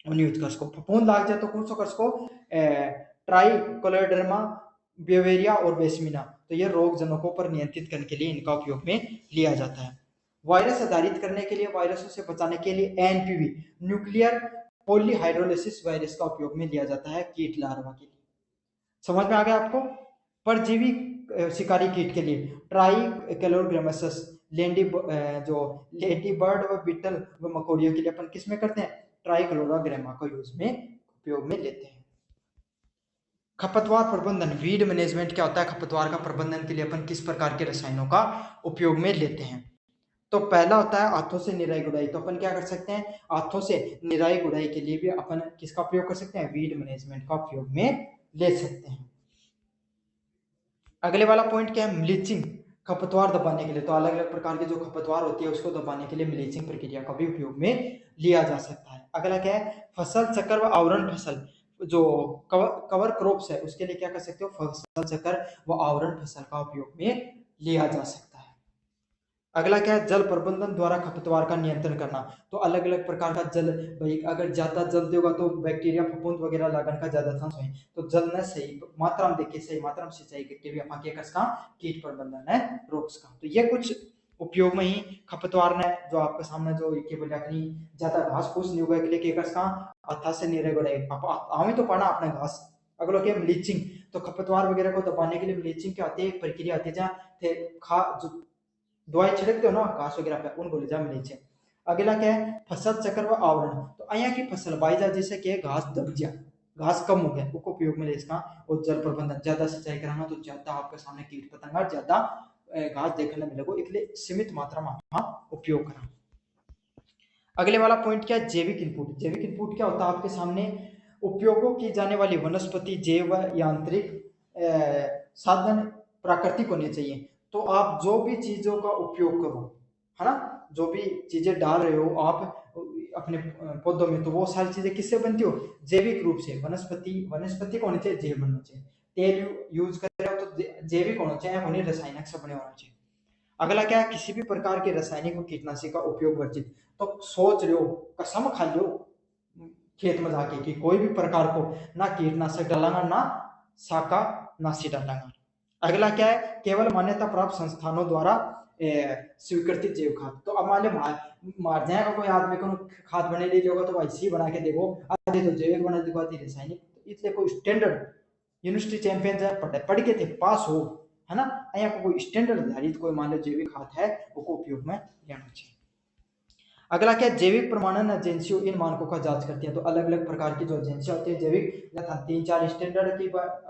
यूज कर सको। फफूंद लाग जाए तो कौन सा कर सको, ट्राइकोलोडर्मा, ब्यूवेरिया और बेसमिना। तो ये रोग जनकों पर नियंत्रित करने के लिए इनका उपयोग में लिया जाता है। वायरस आधारित करने के लिए, वायरसों से बचाने के लिए एनपीवी, न्यूक्लियर पॉलीहाइड्रोलिसिस वायरस का उपयोग में लिया जाता है कीट लार्वा के लिए। समझ में आ गया आपको। परजीवी शिकारी कीट के लिए ट्राइकोलोग्रामेसस, जो लेडी बर्ड व बीटल व मकोड़ियों के लिए अपन किस में करते हैं, ट्राइकोलोग्रामा का यूज में उपयोग में लेते हैं। खपतवार प्रबंधन, वीड मैनेजमेंट क्या होता है, खपतवार का प्रबंधन के लिए अपन किस प्रकार के रसायनों का उपयोग में लेते हैं। तो पहला होता है हाथों से निराई गुड़ाई। तो अपन क्या कर सकते हैं, हाथों से निराई गुड़ाई के लिए भी अपन किसका उपयोग कर सकते हैं, वीड मैनेजमेंट का उपयोग में ले सकते हैं। अगले वाला पॉइंट क्या है, म्लीचिंग, खपतवार दबाने के लिए। तो अलग अलग प्रकार की जो खपतवार होती है उसको दबाने के लिए म्लीचिंग प्रक्रिया का भी उपयोग में लिया जा सकता है। अगला क्या है, फसल चक्र व आवरण फसल, जो कवर क्रॉप्स है उसके लिए क्या कर सकते हो, फसल चक्र व आवरण फसल का उपयोग में लिया जा सकता है। अगला क्या है, जल प्रबंधन द्वारा खपतवार का नियंत्रण करना। तो अलग अलग प्रकार का जल, भाई अगर ज्यादा जल देगा तो बैक्टीरिया फफूंद वगैरह लगन का ज्यादा चांस है। तो जल ने सही मात्रा में देखिए, सही मात्रा में सिंचाई करके भी अपन क्या कर सकते, कीट प्रबंधन है रोक सकते। तो ये कुछ उपयोग में ही खपतवार ने जो आपके सामने जो के बोले अपनी ज्यादा घास फूस नहीं उगा के लिए क्या कर सकते, अथा से निरे गड़े हमें तो पाना अपने घास। अगलो क्या, ब्लीचिंग। तो खपतवार वगैरह को दबाने के लिए ब्लीचिंग क्या होती है, एक प्रक्रिया आती है जहाँ खा जो दवाई छिड़कते हो ना घास वगैरह पे, उनको ले जा नीचे। अगला क्या है, फसल चक्र व आवरण। तो अया की फसल बाई जा जैसे कि घास दब जा, घास कम हो गया, उसको उपयोग में ले इसका। और जल प्रबंधन, ज्यादा सिंचाई कराना तो ज्यादा आपके सामने कीट पतंगा ज्यादा घास देखने मिलेगा, इसलिए सीमित मात्रा में आप उपयोग करा। अगले वाला पॉइंट क्या है, जैविक इनपुट। जैविक इनपुट क्या होता है, आपके सामने उपयोगों की जाने वाली वनस्पति जैव यांत्रिक साधन प्राकृतिक होने चाहिए। तो आप जो भी चीजों का उपयोग करो, है ना, जो भी चीजें डाल रहे हो आप अपने पौधों में, तो वो सारी चीजें किससे बनती हो, जैविक रूप से। वनस्पति, वनस्पति को होनी चाहिए, जैव बनना चाहिए। तेल यूज कर रहे हो तो जैविक होना चाहिए, होने रासायनिक से बने होना चाहिए। अगला क्या है, किसी भी प्रकार के रासायनिक और कीटनाशी का उपयोग वर्जित। तो सोच रहे हो, कसम खा लो खेत में जाके कि कोई भी प्रकार को ना कीटनाशक डालांगा, ना शाखा नाशी डालांगा। अगला क्या है, केवल मान्यता प्राप्त संस्थानों द्वारा स्वीकृत जैव खाद। तो अब मान लो मार जाएगा कोई आदमी को खाद बने लीजिए होगा तो ऐसे ही बना के देखो, आधे तो जैविक बना देखो, आधी रासायनिक। तो इसलिए कोई स्टैंडर्ड यूनिवर्सिटी चैंपियन जाए पढ़ के थे पास हो, है ना, अँ कोई स्टैंडर्ड आधारित कोई मान लो जैविक खाद है वो उपयोग में लेना चाहिए। अगला क्या, जैविक प्रमाणन एजेंसियों इन मानकों का जांच करती है। तो अलग अलग प्रकार की जो एजेंसियां होती है जैविक, था 3-4 स्टैंडर्ड की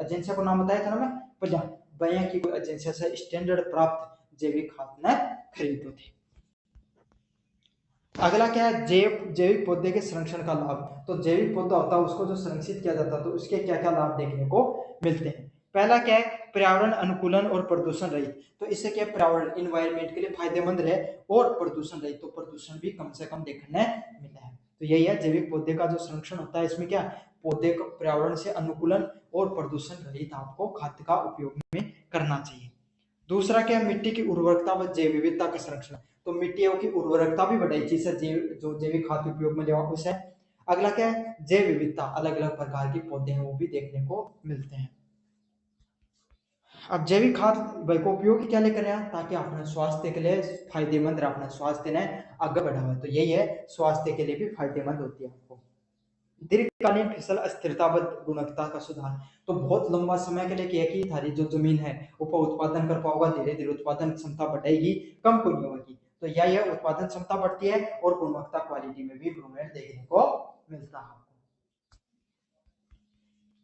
एजेंसियों को नाम बताया था ना मैं पहले, बया की कोई एजेंसिया से स्टैंडर्ड प्राप्त जैविक खाद न खरीदो थे। अगला क्या है, जैविक पौधे के संरक्षण का लाभ। तो जैविक पौधा होता है उसको जो संरक्षित किया जाता है तो उसके क्या क्या लाभ देखने को मिलते हैं। पहला क्या है, पर्यावरण अनुकूलन और प्रदूषण रहित। तो इससे क्या, पर्यावरण इन्वायरमेंट के लिए फायदेमंद रहे और प्रदूषण रहित, तो प्रदूषण भी कम से कम देखने मिला है। तो यही है जैविक पौधे का जो संरक्षण होता है, इसमें क्या, पौधे को पर्यावरण से अनुकूलन और प्रदूषण रहित आपको खाद्य का उपयोग में करना चाहिए। दूसरा क्या है, मिट्टी की उर्वरकता व जैव विविधता का संरक्षण। तो मिट्टियों की उर्वरकता भी बढ़ाई चीज है जो जैविक खाद्य उपयोग में लेवा उसे। अगला क्या है, जैव विविधता, अलग अलग प्रकार के पौधे हैं वो भी देखने को मिलते हैं। अब जैविक खाद को उपयोग क्या लेकर आया, ताकि अपने स्वास्थ्य के लिए फायदेमंद रहे, अपने स्वास्थ्य ने आगे बढ़ावा। तो यही है, स्वास्थ्य के लिए भी फायदेमंद होती है आपको। दीर्घकालीन फसल स्थिरता व गुणवत्ता का सुधार। तो बहुत लंबा समय के लिए क्या कि थारी जो जमीन है ऊपर उत्पादन कर पाओगा, धीरे धीरे उत्पादन क्षमता बढ़ेगी, कम को नहीं होगी। तो यह उत्पादन क्षमता बढ़ती है और गुणवत्ता क्वालिटी में भी इम्प्रूवमेंट देखने को मिलता है।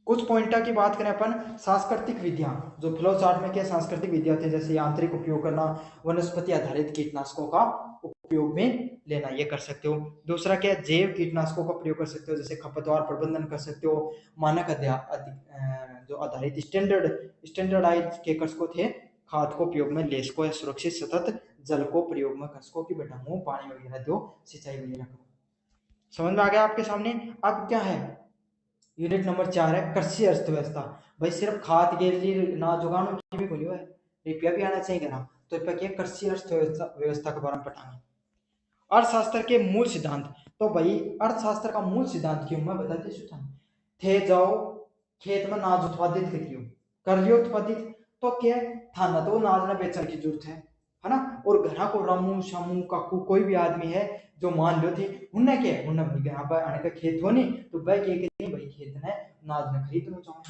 कुछ पॉइंटर की बात करें अपन, सांस्कृतिक विधियां, जो फ्लो चार्ट में क्या सांस्कृतिक विधियां थे, जैसे यांत्रिक उपयोग करना, वनस्पति आधारित कीटनाशकों का उपयोग में लेना, ये कर सकते हो। दूसरा क्या, जैव कीटनाशकों का प्रयोग कर सकते हो, जैसे खपतवार प्रबंधन कर सकते हो। मानक जो आधारित स्टैंडर्डाइज के कसको थे, खाद को उपयोग में ले सको, या सुरक्षित सतत जल को प्रयोग में कर सको कि बेटा मुंह पानी वगैरह दो, सिंचाई वगैरह करो। समझ में आ गया आपके सामने। अब क्या है, यूनिट नंबर 4 है कृषि अर्थव्यवस्था। भाई सिर्फ खाद के लिए ना जुगानों की भी बोलियो है, रुपया भी आना चाहिए ना। तो इस पर क्या, कृषि अर्थव्यवस्था के बारे में पढ़ाना। अर्थशास्त्र के मूल सिद्धांत। तो भाई अर्थशास्त्र का मूल सिद्धांत क्यों मैं बताती हूँ था। थे जाओ खेत में नाज उत्पादित कर लियो उत्पादित, तो क्या था ना, तो नाज ना बेचने की जरूरत है ना। और घरा को रामू शामू काकू कोई भी आदमी है जो मान लो थे उनने क्या उनने भाई घर पर आने का खेत हो नहीं, तो वह क्या कहते भाई खेत ने नाज ने खरीदना चाहो,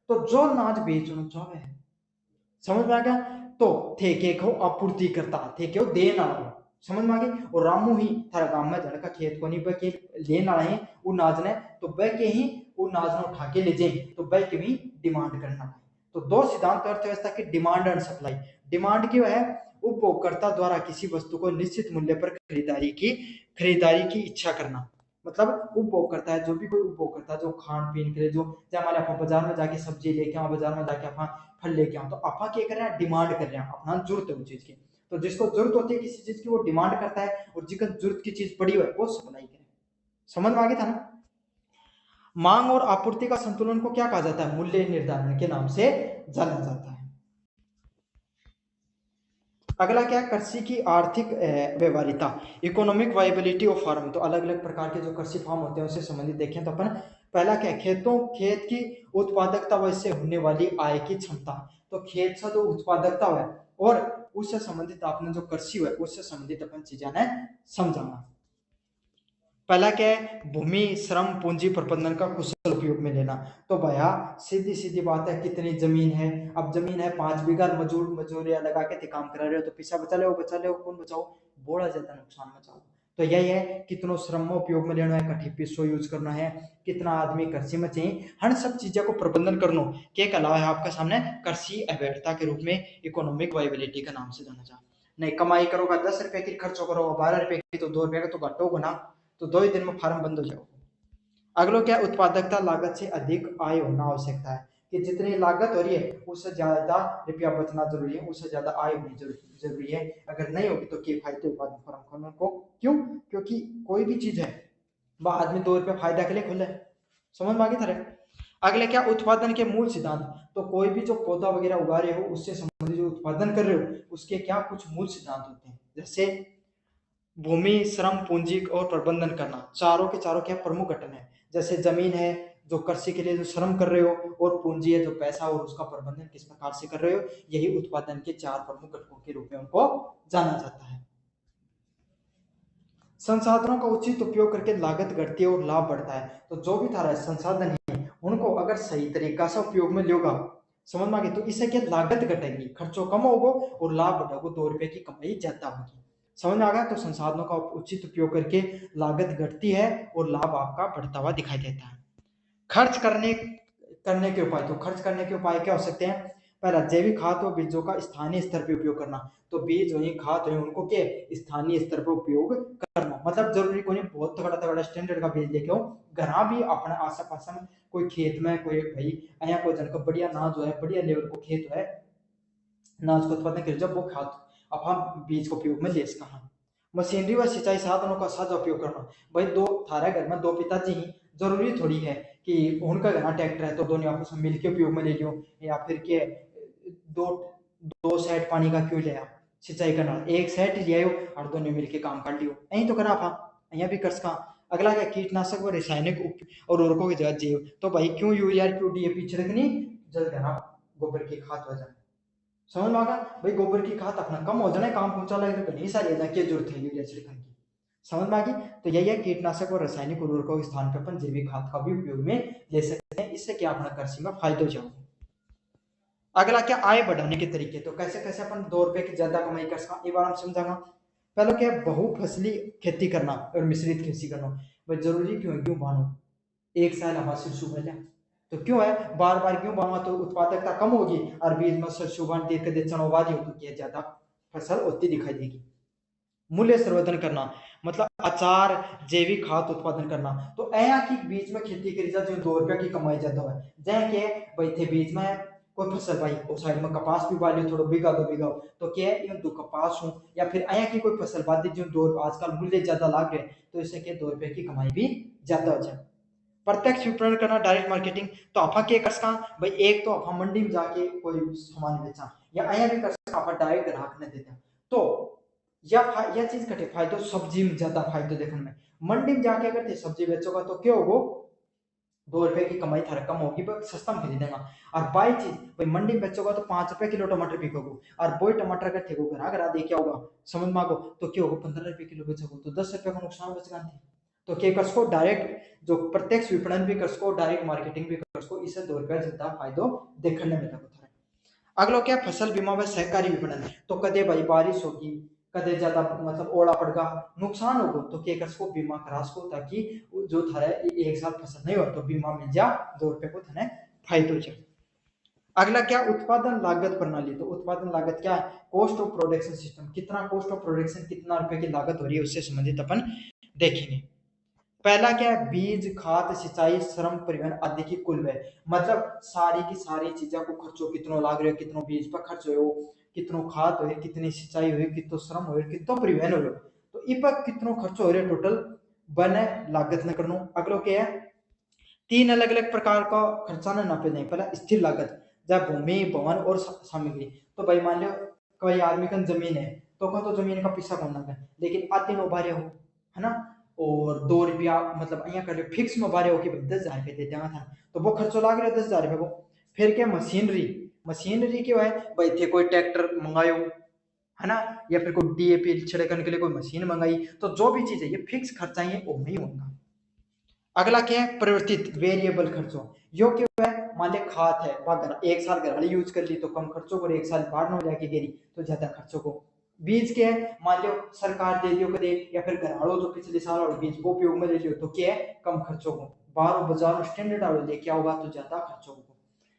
तो जो नाज बेचना चाहे, समझ में आ गया। तो ठेके को आपूर्ति करता, ठेके को देना, समझ में आ गई। और रामू ही थारा गांव में जन का खेत को नहीं बके लेना है वो नाज ने, तो वह के ही वो नाज ने उठा के ले जाए, तो वह के भी डिमांड करना है। तो दो सिद्धांत अर्थव्यवस्था की, डिमांड एंड सप्लाई। डिमांड क्यों है, उपभोक्ता द्वारा किसी वस्तु को निश्चित मूल्य पर खरीदारी की इच्छा करना। मतलब उपभोग करता है, जो भी कोई उपभोग करता है, जो खान पीन के लिए, जो हमारे आप बाजार में जाके सब्जी लेके आओ, बाजार में जाके आप फल लेके आओ, तो आप क्या कर रहे हैं, डिमांड कर रहे हैं, अपना जरूरत है उस चीज की। तो जिसको जरूरत होती है किसी चीज की वो डिमांड करता है, और जिसका जरूरत की चीज पड़ी हुई है वो सप्लाई करे। समझ में आ गया था ना। मांग और आपूर्ति का संतुलन को क्या कहा जाता है, मूल्य निर्धारण के नाम से जाना जाता है। अगला क्या है, कृषि की आर्थिक व्यवहारिता, इकोनॉमिक वाइबिलिटी ऑफ फार्म। तो अलग अलग प्रकार के जो कृषि फार्म होते हैं उससे संबंधित देखें तो अपन पहला क्या है, खेत की उत्पादकता व इससे होने वाली आय की क्षमता। तो खेत से जो उत्पादकता है और उससे संबंधित आपने जो कृषि है उससे संबंधित अपन चीजें ने समझाना। पहला क्या है, भूमि श्रम पूंजी प्रबंधन का कुशल उपयोग में लेना। तो भैया सीधी सीधी बात है, कितनी जमीन है, अब जमीन है 5 बीघा, मजूरिया लगा के काम करा रहे हो, तो पैसा बचा ले कौन बचाओ, बोला जाता नुकसान बचाओ। तो यही है, कितनो श्रम में उपयोग में लेना है, कठी पिसो यूज करना है, कितना आदमी कृषि में चाहिए, हर सब चीजों को प्रबंधन करना के अलावा है आपका सामने कृषि अवैधता के रूप में इकोनॉमिक वाइबिलिटी का नाम से जाना जाए। नहीं कमाई करोगा 10 रुपए की, खर्चो करोगा 12 रुपए की, तो 2 रुपए का तो घटो ना, तो 2 ही दिन में फार्म बंद हो जाओ। अगला क्या, उत्पादकता लागत से अधिक आय होना आवश्यकता है, कि जितनी लागत हो रही है उससे ज्यादा रुपया बचना जरूरी है, उससे ज्यादा आय होनी जरूरी है। अगर नहीं होगी तो किफायती उत्पादन फार्म खोलने को, क्यों, क्योंकि कोई भी चीज है वह आदमी 2 रुपये फायदा के लिए खोले। समझ में आ गई था। अगले क्या, उत्पादन के मूल सिद्धांत। तो कोई भी जो पौधा वगैरह उगा रहे हो उससे संबंधित जो उत्पादन कर रहे हो उसके क्या कुछ मूल सिद्धांत होते हैं, जैसे भूमि श्रम पूंजी और प्रबंधन करना, चारों के चारों क्या प्रमुख घटक है। जैसे जमीन है जो कृषि के लिए जो श्रम कर रहे हो, और पूंजी है जो पैसा और उसका प्रबंधन किस प्रकार से कर रहे हो, यही उत्पादन के 4 प्रमुख घटकों के रूप में उनको जाना जाता है। संसाधनों का उचित उपयोग करके लागत घटती है और लाभ बढ़ता है। तो जो भी थारा संसाधन है उनको अगर सही तरीका से उपयोग में लियोगा, समझ में आ गई, तो इससे क्या लागत घटेगी, खर्चों कम होगा और लाभ बढ़ेगा, 2 रुपए की कमाई ज्यादा होगी। समझ में आ गया। तो संसाधनों का उचित उपयोग करके लागत घटती है और लाभ आपका बढ़ता हुआ दिखाई देता है। खर्च करने करने के उपाय, तो खर्च करने के उपाय क्या हो सकते हैं, पहला जैविक खाद और बीजों का स्थानीय स्तर पर उपयोग करना। तो बीज वही खाद है उनको के स्थानीय स्तर पर उपयोग करना, मतलब जरूरी कोई बहुत तगड़ा तगड़ा स्टैंडर्ड का बीज लेके आओ, घर भी अपने आस पास में कोई खेत में कोई भाई अया कोई जन को बढ़िया नाज है, बढ़िया लेवल को खेत है, नाज को उत्पादन कर जब वो खाद अब हम बीज को उपयोग में ले सकते हैं। मशीनरी व सिंचाई साधनों का साझा उपयोग करना, भाई दो थारे घर में दो पिताजी ही, जरूरी थोड़ी है कि उनका घर ट्रैक्टर है तो दोनों आपस में मिलकर उपयोग में ले लियो, या फिर के दो दो सेट पानी का क्यों लिया सिंचाई करना, एक सेट लिया और दोनों मिलकर काम कर लियो, यही तो करा था, यहाँ भी कर सका। अगला क्या, कीटनाशक व रासायनिक और उर्वरकों की जगह जैव। तो भाई क्यों यूरिया क्यों डीएपी छिड़कनी, जल घना गोबर की खाद हो जाए। समझ में आ गया भाई, गोबर की खाद अपना कम हो जाए, काम पहुंचा लगे तो नहीं सारी क्या जरूरत है यूरिया छिड़कने की। समझ में आ गई। तो यही है, कीटनाशक और रासायनिक उर्वरकों के स्थान पर अपन जैविक खाद का भी उपयोग में ले सकते हैं, इससे क्या अपना कृषि में फायदा हो जाएगा। अगला क्या, आय बढ़ाने के तरीके। तो कैसे कैसे अपन 2 रुपए की ज्यादा कमाई कर सकते, एक बार हम समझाऊंगा। पहले क्या, बहुफसली खेती करना और मिश्रित खेती करना। भाई जरूरी क्यों है, क्यों बानो एक साल हमारा सरसों बजा, तो क्यों है बार बार क्यों बांगा, तो उत्पादकता कम होगी, और बीज में सरसों बांध देर के चनो वादी हो तो क्या ज्यादा फसल होती दिखाई देगी। मूल्य संवर्धन करना, मतलब अचार जैविक खाद उत्पादन करना। तो ऐया की बीच में खेती करी जा जो 2 रुपया की कमाई ज्यादा है, जै के भाई थे बीच में कोई फसल भाई वो साइड में कपास भी बाली थोड़ा बीघा 2 बीघा, तो क्या है ये दो कपास हूँ या फिर आया की कोई फसल बादी जो दो आजकल मूल्य ज्यादा लाग रहे, तो इससे क्या 2 रुपए की कमाई भी ज्यादा हो जाए। प्रत्यक्ष विपणन करना, डायरेक्ट मार्केटिंग। तो आप क्या कर सका भाई, एक तो आप मंडी में जाके कोई सामान बेचा, या आया भी कर सका आप डायरेक्ट ग्राहक ने देते, तो या चीज घटे फायदो सब्जी में ज्यादा फायदो देखने में। मंडी में जाके अगर थे सब्जी बेचोगा तो क्या होगा, 2 रुपए की कमाई थारा कम होगी पर सस्ता में खरीदेगा। और बाई चीज भाई मंडी में बेचोगा तो 5 रुपए किलो टमाटर बिकोगे, और वही टमाटर अगर थे घर घर दे क्या होगा समझ मांगो तो क्या होगा 15 रुपए किलो बेचोगे तो 10 रुपए का नुकसान बचेगा। तो क्या कर सको डायरेक्ट जो प्रत्यक्ष विपणन भी कर सको, डायरेक्ट मार्केटिंग भी कर सको, इससे 2 रुपया ज्यादा फायदो देखने में मिलेगा। अगला क्या फसल बीमा व सहकारी विपणन। तो कदे भाई बारिश होगी, कदे ज्यादा मतलब ओला पड़गा, नुकसान होगा तो क्या कर सको बीमा करा सको, ताकि जो थारे एक साल फसल नहीं हो तो बीमा मिल जा, 2 रुपए को थाने फायदो जा। अगला क्या उत्पादन लागत प्रणाली। तो उत्पादन लागत क्या है, कॉस्ट ऑफ प्रोडक्शन सिस्टम, कितना कॉस्ट ऑफ प्रोडक्शन कितना रुपए की लागत हो रही है उससे संबंधित अपन देखेंगे। पहला क्या है, बीज खाद सिंचाई श्रम परिवहन आदि की कुल व्यय, मतलब सारी की सारी चीजों को खर्चो कितनो लाग रहे हो, कितनो बीज पर खर्च हो, कितनो खाद हो, कितनी सिंचाई हुई, कितो श्रम हो, कितो परिवहन हो, तो इ पर कितनो खर्चो हो रहे टोटल बने लागत न करनो। अगलो क्या है, 3 अलग अलग प्रकार का खर्चा न नापे नहीं। पहला स्थिर लागत, जब भूमि भवन और सामग्री। तो भाई मान लो कोई आदमी का जमीन है तो जमीन का पैसा कौन ना, लेकिन आते नो बारे हो है ना, और 2 रुपया मतलब अँ कर फिक्स में बारे हो कि भाई 10,000 रुपये दे देगा था, तो वो खर्चो लाग रहा है 10,000 रुपये को। फिर क्या मशीनरी, मशीनरी क्यों है भाई, थे कोई ट्रैक्टर मंगायो है ना, या फिर कोई डीएपी छिड़कने के लिए कोई मशीन मंगाई, तो जो भी चीज है ये फिक्स खर्चा ही है वो नहीं होगा। अगला क्या है, परिवर्तित वेरिएबल खर्चों। यो क्यों है, मान लिया खाद है वह एक साल घर वाली यूज कर ली तो कम खर्चों को, एक साल बाहर न जाके गिरी तो ज्यादा खर्चों को। बीज क्या है, मान लो सरकार दे दियो कदे, या फिर घर वालों जो पिछले साल और बीज को उपयोग में ले लियो तो क्या है कम खर्चों को, बाहर बाजार में स्टैंडर्ड वालों लेके आओगा तो ज्यादा खर्चों को।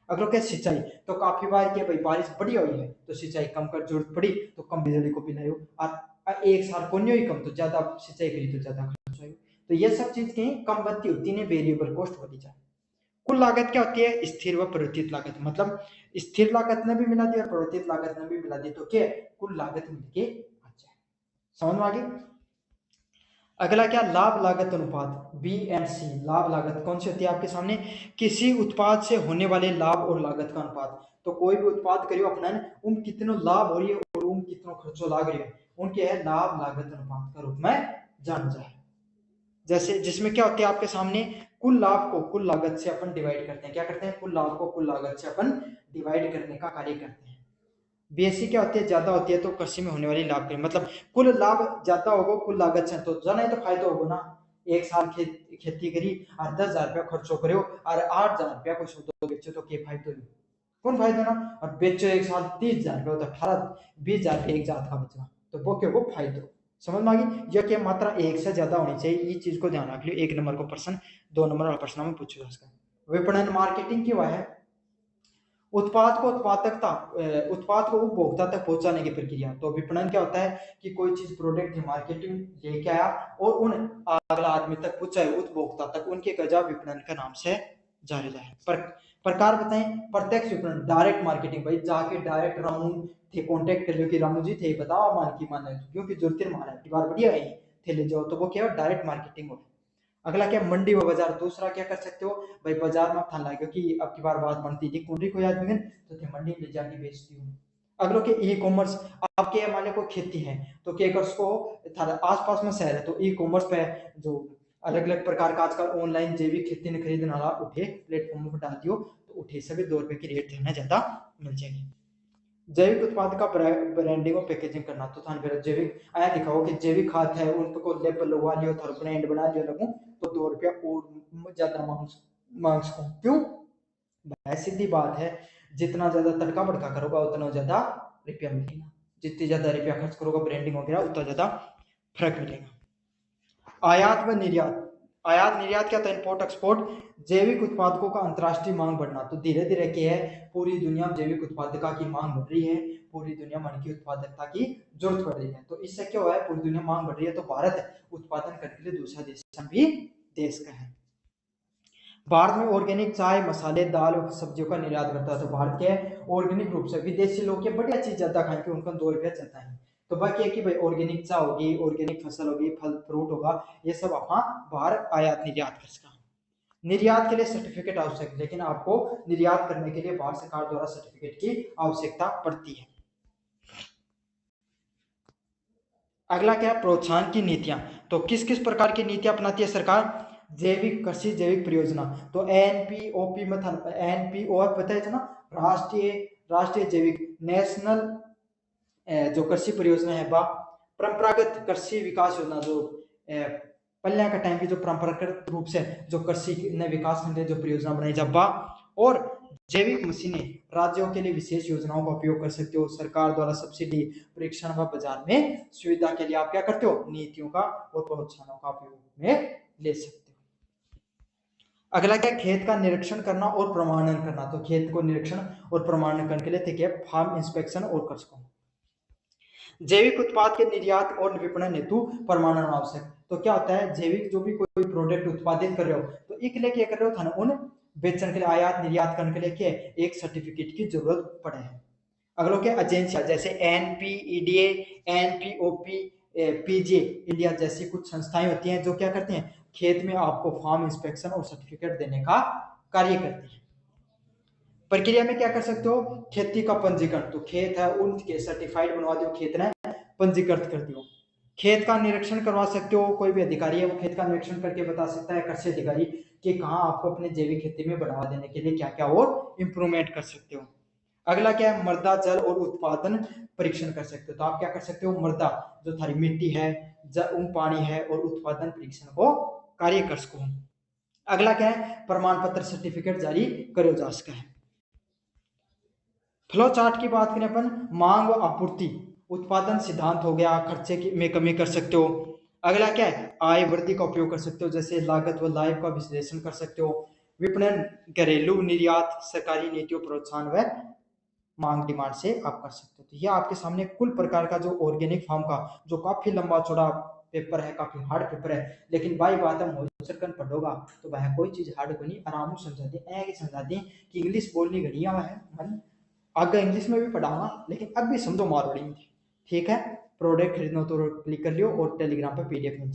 अगला क्या सिंचाई, तो काफी बार क्या भाई बारिश बढ़िया हुई है तो सिंचाई कम कर जरूरत पड़ी तो कम बिजली को पिलायो, और एक साल को नहीं हुई कम तो ज्यादा सिंचाई करी तो ज्यादा खर्च हो। तो ये सब चीज कहीं कम बनती होती है, वेरिएबल कॉस्ट होती जाए। कुल लागत क्या होती है, स्थिर व परिवर्तित लागत, मतलब स्थिर लागत ने भी मिला दी और परिवर्तित लागत ने भी मिला दी तो क्या कुल लागत मिलके आ जाए। समझ में आ गई। अगला क्या, लाभ लागत अनुपात, बी एंड सी। लाभ लागत कौन सी होती है आपके सामने, किसी उत्पाद से होने वाले लाभ और लागत का अनुपात। तो कोई भी उत्पाद करियो अपना उन कितनो लाभ हो रही है और उन कितनो खर्चो लाग रही है, उनके है लाभ लागत अनुपात का रूप में जान जाए। जैसे जिसमें क्या होती है आपके सामने, कुल लाभ को कुल लागत से अपन डिवाइड करते हैं। क्या करते हैं, कुल लाभ को कुल लागत से अपन डिवाइड करने का कार्य करते हैं। बीएससी क्या होती है, ज्यादा होती है तो कृषि में होने वाली लाभ की, मतलब कुल लाभ ज्यादा होगा कुल लागत से, तो जाना तो फायदा होगा ना। एक साल खेती करी और 10,000 रुपया खर्चो करो और 8,000 रुपया को सौदो बेचो तो क्या फायदा नहीं, कौन फायदा ना। और बेचो एक साल 30,000 रुपया तो 18-20,000 एक जात का बचेगा, तो वो क्या वो फायदा। समझ में आ गई। यह क्या मात्रा एक से ज्यादा होनी चाहिए, ये चीज को ध्यान रख लियो। 1 नंबर को प्रश्न 2 नंबर वाला प्रश्न में पूछेगा इसका। विपणन मार्केटिंग की वह है उत्पाद को उत्पादकता, उत्पाद को उपभोक्ता तक पहुंचाने की प्रक्रिया। तो विपणन क्या होता है कि कोई चीज प्रोडक्ट की मार्केटिंग लेके आया और उन अगला आदमी तक पहुंचाए, उपभोक्ता तक, उनके गजा विपणन का नाम से जाने जाए। प्रकार बताएं, प्रत्यक्ष विपणन डायरेक्ट मार्केटिंग, भाई जाके डायरेक्ट रामू थे कांटेक्ट कर लियो कि रामू जी थे बताओ मान की मान क्योंकि जरूरत माल है बार बढ़िया है थे ले जाओ, तो वो क्या डायरेक्ट मार्केटिंग हो। अगला क्या, मंडी व बाजार। दूसरा क्या कर सकते हो भाई, बाजार में आप थान लागे कि अब की बार बात बनती थी कुंडली को याद में तो थे मंडी में जाके बेचती हूँ। अगलो के ई कॉमर्स, आपके मान लो को खेती है तो क्या कर उसको आसपास में शहर है तो ई कॉमर्स पे जो अलग अलग प्रकार का आजकल ऑनलाइन जैविक खेती ने खरीदने वाला उठे प्लेटफॉर्म पर डाल दियो तो उठे सभी 2 रुपए की रेट देना ज्यादा मिल जाएगी। जैविक उत्पाद का ब्रांडिंग और पैकेजिंग करना। तो थाने फिर जैविक आया दिखाओ कि जैविक खाद है उनको लेबल लगवा लियो थारो ब्रांड बना लियो लगू तो 2 रुपया और ज्यादा मांग सकूं क्यों, भाई सीधी बात है। जितना ज्यादा तड़का भड़का करोगा उतना ज्यादा रुपया मिलेगा, जितनी ज्यादा रुपया खर्च करोगा ब्रांडिंग वगैरह उतना ज्यादा फर्क मिलेगा। आयात व निर्यात। आयात निर्यात क्या था, इंपोर्ट एक्सपोर्ट। जैविक उत्पादकों का अंतरराष्ट्रीय मांग बढ़ना। तो धीरे धीरे क्या है पूरी दुनिया में जैविक उत्पादकता की मांग बढ़ रही है, पूरी दुनिया में की उत्पादकता की जरूरत पड़ रही है। तो इससे क्या हुआ है पूरी दुनिया मांग बढ़ रही है तो भारत उत्पादन करने के लिए दूसरा देश भी देश का है। भारत में ऑर्गेनिक चाय मसाले दाल और सब्जियों का निर्यात करता है। तो भारत के ऑर्गेनिक रूप से विदेशी लोग ये बढ़िया चीज ज्यादा खाएंगे उनका 2 रुपया चलता है। तो बाकी है कि भाई ऑर्गेनिक चाय होगी, ऑर्गेनिक फसल होगी, फल फ्रूट होगा, ये सब आप बाहर आयात निर्यात कर सकते। निर्यात के लिए सर्टिफिकेट आवश्यक है, लेकिन आपको निर्यात करने के लिए भारत सरकार द्वारा सर्टिफिकेट की आवश्यकता पड़ती है। अगला क्या है, प्रोत्साहन की नीतियां। तो किस किस प्रकार की नीतियां अपनाती है सरकार? जैविक कृषि, जैविक परियोजना। तो एनपीओपी में था, एनपीओ पता है ना, राष्ट्रीय राष्ट्रीय जैविक नेशनल जो कृषि परियोजना है, बा परंपरागत कृषि विकास योजना, जो पहले का टाइम की जो परंपरागत रूप से जो कृषि ने विकास खंड जो परियोजना बनाई जा बा, और जैविक मशीनें राज्यों के लिए विशेष योजनाओं का उपयोग कर सकते हो, सरकार द्वारा सब्सिडी, परीक्षण व बाजार में सुविधा के लिए आप क्या करते हो, नीतियों का और प्रोत्साहनों का उपयोग में ले सकते हो। अगला क्या, खेत का निरीक्षण करना और प्रमाणन करना। तो खेत को निरीक्षण और प्रमाणन करने के लिए ठीक है, फार्म इंस्पेक्शन और कृषकों। जैविक उत्पाद के निर्यात और विपणन हेतु प्रमाणन आवश्यक। तो क्या होता है, जैविक जो भी कोई प्रोडक्ट उत्पादित कर रहे हो, तो एक लिए क्या कर रहे हो था ना, उन बेचने के लिए, आयात निर्यात करने के लिए क्या एक सर्टिफिकेट की जरूरत पड़े है। अगला क्या, एजेंसियां जैसे एनपीईडीए, एनपीओपी, पीजे इंडिया जैसी कुछ संस्थाएं होती हैं जो क्या करती हैं, खेत में आपको फार्म इंस्पेक्शन और सर्टिफिकेट देने का कार्य करती है। प्रक्रिया में क्या कर सकते हो, खेती का पंजीकरण। तो खेत है उनके सर्टिफाइड बनवा दो, खेत ने पंजीकृत कर दियो। खेत का निरीक्षण करवा सकते हो, कोई भी अधिकारी है वो खेत का निरीक्षण करके बता सकता है, कृषि अधिकारी, कि कहाँ आपको अपने जैविक खेती में बढ़ावा देने के लिए क्या क्या और इंप्रूवमेंट कर सकते हो। अगला क्या है, मृदा जल और उत्पादन परीक्षण कर सकते हो। तो आप क्या कर सकते हो, मृदा जो थारी मिट्टी है, पानी है, और उत्पादन परीक्षण को कार्य कर सको। अगला क्या है, प्रमाण पत्र सर्टिफिकेट जारी करो जा सका है। फ्लो चार्ट की बात करें अपन, मांग व आपूर्ति, उत्पादन सिद्धांत हो गया, खर्चे में कमी कर सकते हो। अगला क्या है, आय वृद्धि का उपयोग कर सकते हो, जैसे लागत व लाभ का विश्लेषण कर सकते हो। विपणन, घरेलू निर्यात, सरकारी नीतियों, प्रोत्साहन व मांग, डिमांड से आप कर सकते हो। तो ये आपके सामने कुल प्रकार का जो ऑर्गेनिक फार्म का जो काफी लंबा चौड़ा पेपर है, काफी हार्ड पेपर है, लेकिन भाई बात है मोचरकन पढ़ोगा तो वह कोई चीज हार्ड को नहीं, आराम से समझा दे, ऐसे समझा दे कि इंग्लिश बोलनी घड़ी आवा है मन, आगे इंग्लिश में भी पढ़ाऊंगा, लेकिन अब भी समझो मारवाड़ी में। ठीक है, प्रोडक्ट खरीदना तो क्लिक कर लियो और टेलीग्राम पर पीडीएफ